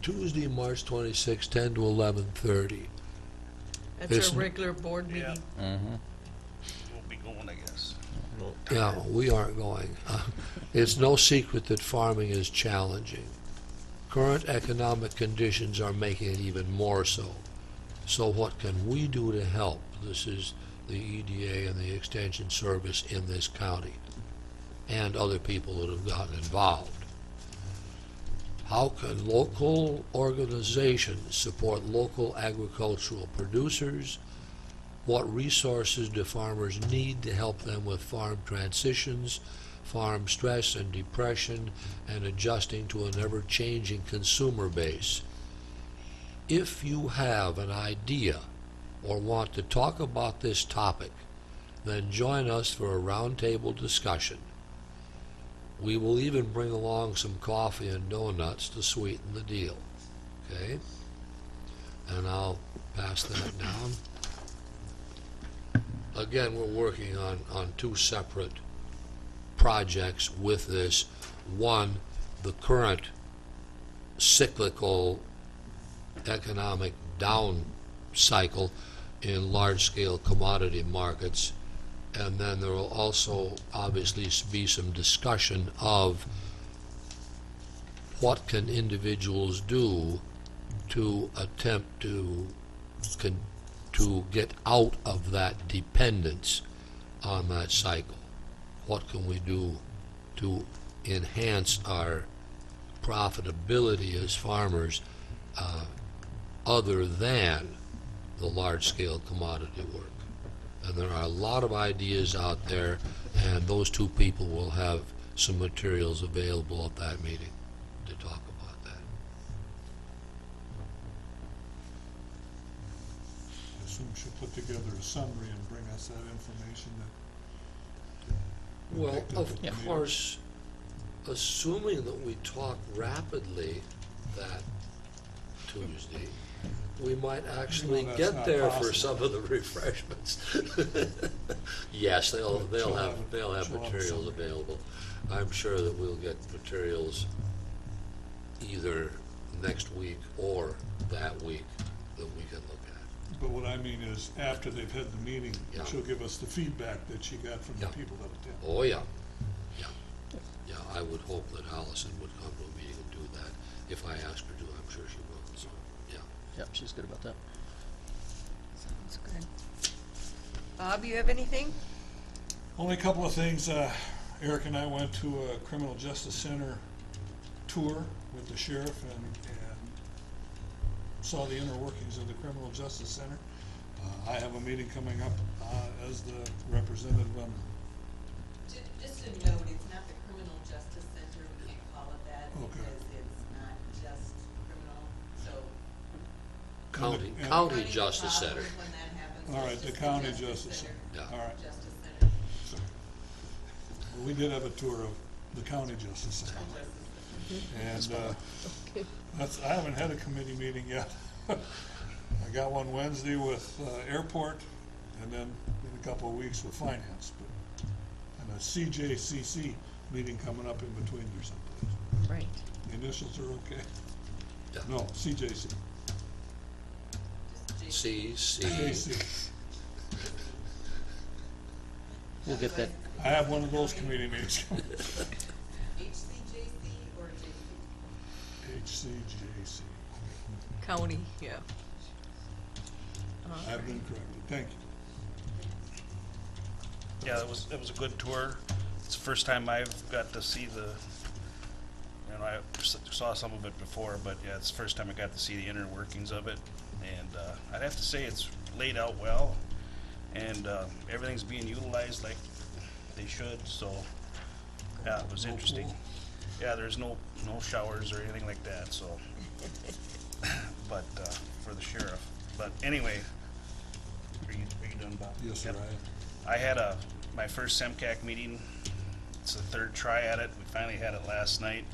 Tuesday, March 26, 10 to 11:30. That's It's- our regular board Yeah. meeting. We'll be going, I guess. Yeah, we aren't going. It's no secret that farming is challenging. Current economic conditions are making it even more so. So what can we do to help? This is the EDA and the Extension Service in this county, and other people that have gotten involved. How can local organizations support local agricultural producers? What resources do farmers need to help them with farm transitions, farm stress and depression, and adjusting to an ever-changing consumer base? If you have an idea or want to talk about this topic, then join us for a roundtable discussion. We will even bring along some coffee and donuts to sweeten the deal. Okay? And I'll pass that down. Again, we're working on two separate projects with this. One, the current cyclical economic down cycle in large-scale commodity markets, and then there will also obviously be some discussion of what can individuals do to attempt to get out of that dependence on that cycle. What can we do to enhance our profitability as farmers other than the large-scale commodity work? And there are a lot of ideas out there, and those two people will have some materials available at that meeting to talk about that. I assume she'll put together a summary and bring us that information that Well, picked up of at the meeting. course, assuming that we talk rapidly that Tuesday, we might actually that's get not there for possible. some of the refreshments. Yes, they'll She'll have have materials some. available. I'm sure that we'll get materials either next week or that week that we can look at. But what I mean is, after they've had the meeting, Yeah. she'll give us the feedback that she got from the Yeah. people that attended. Oh, yeah, yeah, yeah, I would hope that Allison would come to a meeting and do that. If I ask her to, I'm sure she will, so, yeah. Yep, she's good about that. Sounds good. Bob, you have anything? Only a couple of things. Eric and I went to a criminal justice center tour with the sheriff and saw the inner workings of the criminal justice center. I have a meeting coming up as the representative on. Just a note, it's not the criminal justice center, we can't call it that, Okay. because it's not just criminal, so. County, and- County County Justice Center. problems when that happens, All it's right, the just county justice center. Yeah. All right. Justice center. So, we did have a tour of the county justice center. And that's, I haven't had a committee meeting yet. I got one Wednesday with airport, and then in a couple of weeks with finance, but, and a CJCC meeting coming up in between there someplace. Right. The initials are okay? Yeah. No, CJC. C. JC. We'll get that, I have one of those committee meetings. HCJC or JC? HCJC. County, yeah. I've been corrected, thank you. Yeah, it was a good tour. It's the first time I've got to see the, you know, I saw some of it before, but yeah, it's the first time I got to see the inner workings of it. And I'd have to say it's laid out well, and everything's being utilized like they should, so, yeah, it was No interesting. pool. Yeah, there's no shaowers or anything like that, so, but, for the sheriff. But anyway, are you done, Bob? Yes, sir, Yep. I am. I had my first SEMCAC meeting. It's the third try at it. We finally had it last night,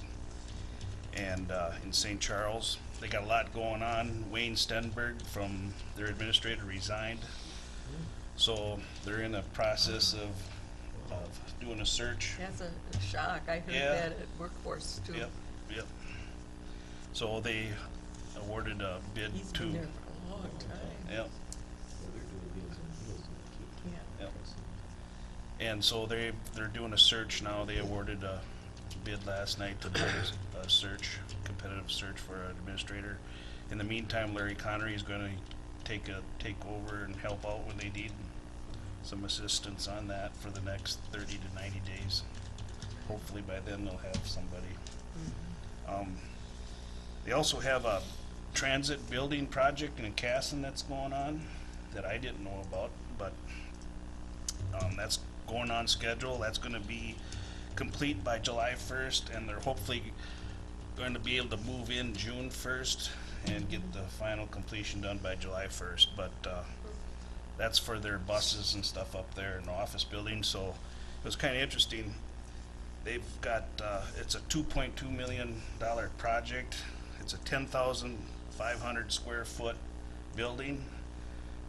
and in St. Charles. They got a lot going on. Wayne Stenberg, from their administrator, resigned, so they're in the process of doing a search. That's a shock. I heard Yeah. that at Workforce too. Yep. So they awarded a bid He's to. been there for a long time. Yep. Yeah. Yep. And so they're doing a search now. They awarded a bid last night to do a search, competitive search for an administrator. In the meantime, Larry Connery is gonna take over and help out when they need some assistance on that for the next 30 to 90 days. Hopefully by then they'll have somebody. They also have a transit building project in Casson that's going on that I didn't know about, but that's going on schedule. That's gonna be complete by July 1st, and they're hopefully going to be able to move in June 1st and get the final completion done by July 1st. But that's for their buses and stuff up there in the office building, so it was kinda interesting. They've got, it's a $2.2 million project. It's a 10,500 square foot building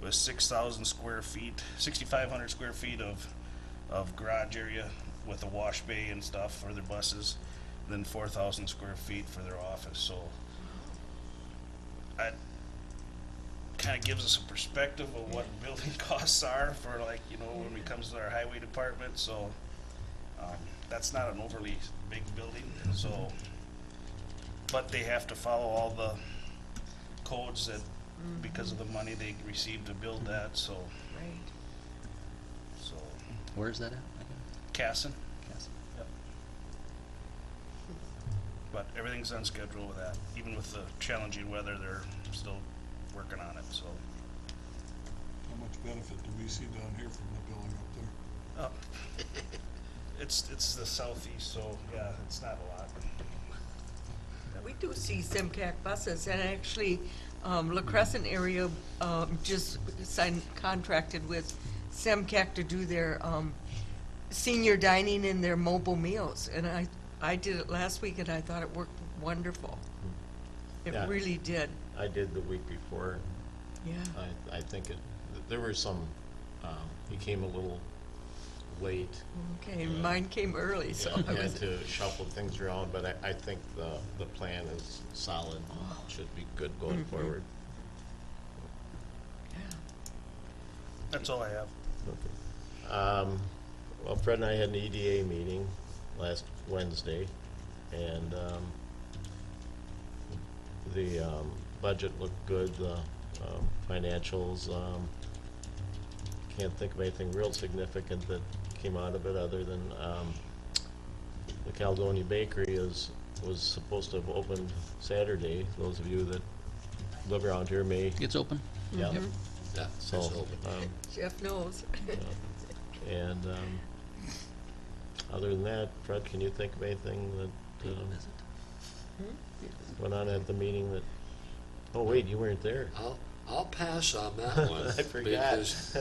with 6,000 square feet, 6,500 square feet of garage area with a wash bay and stuff for their buses, then 4,000 square feet for their office, so that kinda gives us a perspective of what building costs are for, like, you know, when it comes to our highway department, so that's not an overly big building, so, but they have to follow all the codes that, because of the money they received to build that, so, Right. so, where's that at? Casson. Casson. Yep. But everything's on schedule with that, even with the challenging weather, they're still working on it, so. How much benefit do we see down here from the building up there? It's the southeast, so, yeah, it's not a lot. We do see SEMCAC buses, and actually, La Crescent area, contracted with SEMCAC to do their, senior dining in their mobile meals, and I did it last week, and I thought it worked wonderful. It Yeah. really did, I did the week before. yeah. I think there were some, he came a little late. Okay, and mine came early, so I Had was, to shuffle things around, but I think the plan is solid, should be good going forward. yeah. That's all I have. Okay. Well, Fred and I had an EDA meeting last Wednesday, and the budget looked good, the financials, can't think of anything real significant that came out of it other than the Caledonia Bakery was supposed to have opened Saturday. Those of you that live around here may, It's open. yeah. Yeah, So, it's open. Jeff knows. and other than that, Fred, can you think of anything that went on at the meeting that, oh wait, you weren't there. I'll pass on that one. I forgot. Because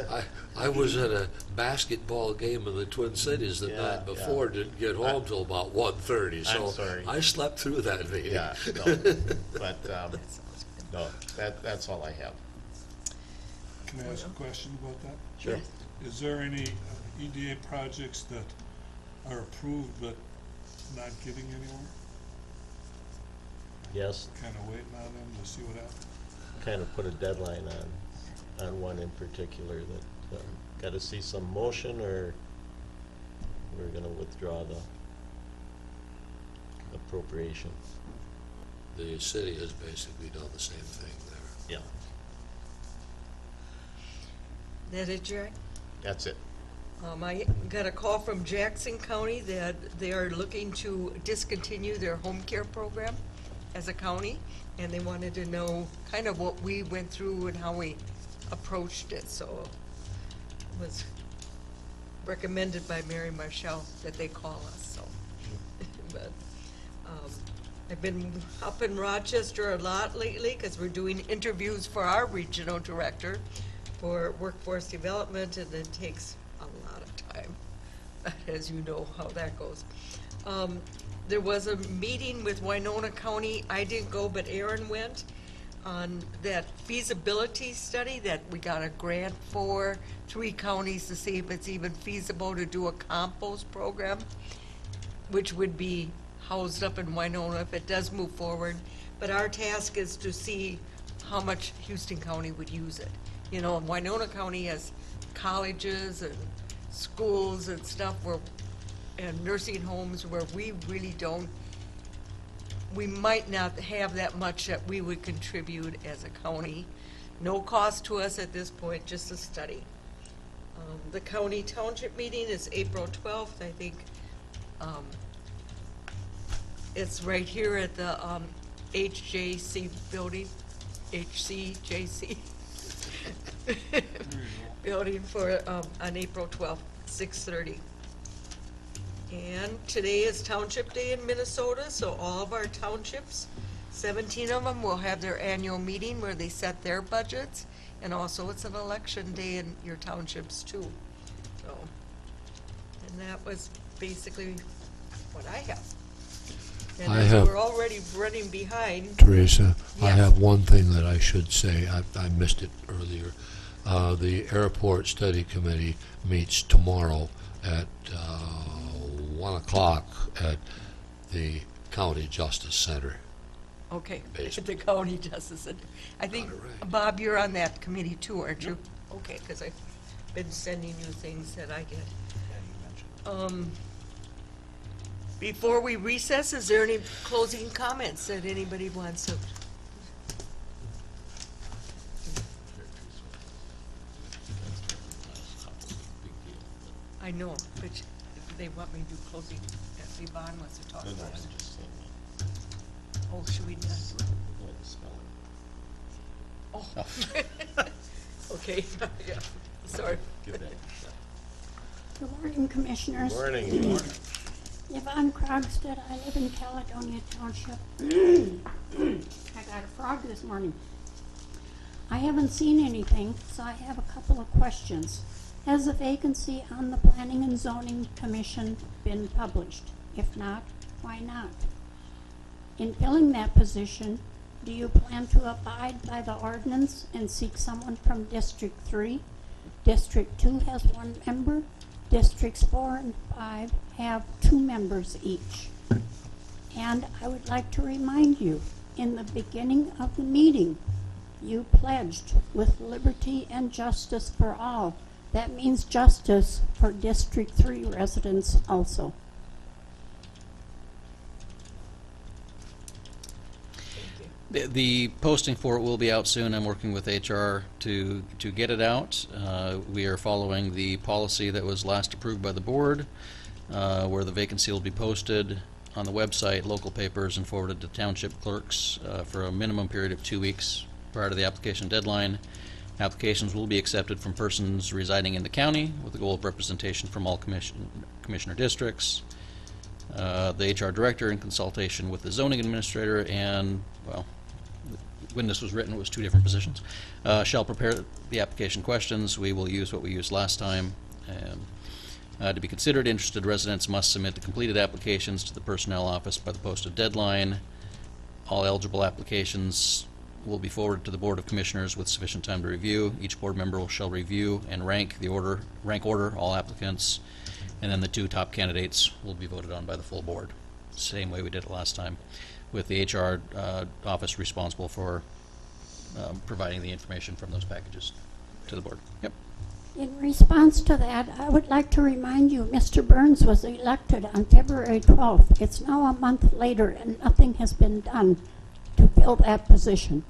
I was at a basketball game in the Twin Cities the Yeah, night before, didn't get home till about 1:30, I'm so sorry. I slept through that meeting. Yeah, no, but, no, that's all I have. Can I ask a question about that? Sure. Is there any EDA projects that are approved but not getting anywhere? Yes, Kind of waiting on them to see what happens? kind of put a deadline on one in particular that, gotta see some motion or we're gonna withdraw the appropriation. The city has basically done the same thing there. Yeah. That it, Jack? That's it. I got a call from Jackson County that they are looking to discontinue their home care program as a county, and they wanted to know kind of what we went through and how we approached it, so it was recommended by Mary Marshall that they call us, so. But, I've been up in Rochester a lot lately, because we're doing interviews for our regional director for workforce development, and it takes a lot of time, as you know how that goes. There was a meeting with Winona County, I didn't go, but Aaron went, on that feasibility study that we got a grant for, 3 counties to see if it's even feasible to do a compost program, which would be housed up in Winona if it does move forward. But our task is to see how much Houston County would use it. You know, Winona County has colleges and schools and stuff where, and nursing homes where we really don't, we might not have that much that we would contribute as a county. No cost to us at this point, just a study. The county township meeting is April 12th, I think. It's right here at the HJC building, HCJC building for, on April 12th, 6:30. And today is Township Day in Minnesota, so all of our townships, 17 of them, will have their annual meeting where they set their budgets. And also it's an election day in your townships too. So, and that was basically what I have. And I as have- we're already running behind. Teresa, I Yes. have one thing that I should say. I missed it earlier. The Airport Study Committee meets tomorrow at 1 o'clock at the County Justice Center. Okay, Basement. the county justice center. I think, Got it right. Bob, you're on that committee too, aren't you? Okay, because I've been sending you things that I get. Yeah, you mentioned. Before we recess, is there any closing comments that anybody wants to? I know, but they want me to do closing, if Yvonne wants to talk about it. Oh, should we not do it? Oh. Okay, yeah, sorry. Give that. Good morning, Commissioners. Morning. Yvonne Krogstad, I live in Caledonia Township. I got a frog this morning. I haven't seen anything, so I have a couple of questions. Has a vacancy on the Planning and Zoning Commission been published? If not, why not? In filling that position, do you plan to abide by the ordinance and seek someone from District 3? District 2 has 1 member. Districts 4 and 5 have 2 members each. And I would like to remind you, in the beginning of the meeting, you pledged with liberty and justice for all. That means justice for District 3 residents also. The posting for it will be out soon. I'm working with HR to get it out. We are following the policy that was last approved by the board, where the vacancy will be posted on the website, local papers, and forwarded to township clerks for a minimum period of 2 weeks prior to the application deadline. Applications will be accepted from persons residing in the county with the goal of representation from all commissioner districts. The HR director, in consultation with the zoning administrator and, well, when this was written, it was 2 different positions, shall prepare the application questions. We will use what we used last time. To be considered, interested residents must submit the completed applications to the personnel office by the posted deadline. All eligible applications will be forwarded to the Board of Commissioners with sufficient time to review. Each board member shall review and rank order all applicants, and then the 2 top candidates will be voted on by the full board. Same way we did it last time, with the HR office responsible for providing the information from those packages to the board. Yep. In response to that, I would like to remind you, Mr. Burns was elected on February 12th. It's now a month later, and nothing has been done to fill that position.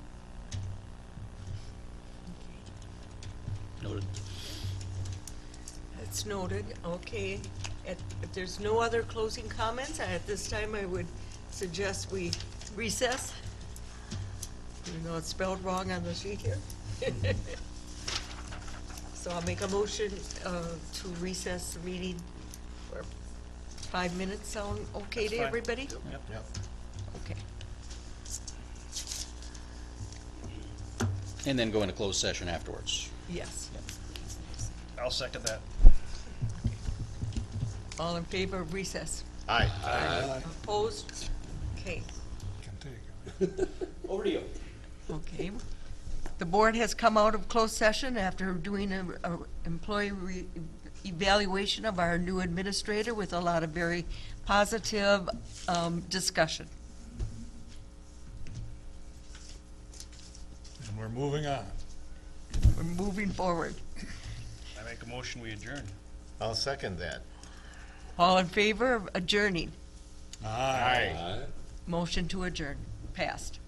Noted. It's noted, okay. If there's no other closing comments, at this time I would suggest we recess. Even though it's spelled wrong on the sheet here. So I'll make a motion to recess the meeting for 5 minutes. Sound okay That's to fine. everybody? Yep. Okay. And then go into closed session afterwards. Yes. I'll second that. All in favor of recess? Aye. Opposed? Okay. Can take it. Over to you. Okay. The board has come out of closed session after doing a employee evaluation of our new administrator with a lot of very positive discussion. And we're moving on. We're moving forward. I make a motion, we adjourn. I'll second that. All in favor of adjourning? Aye. Motion to adjourn. Passed.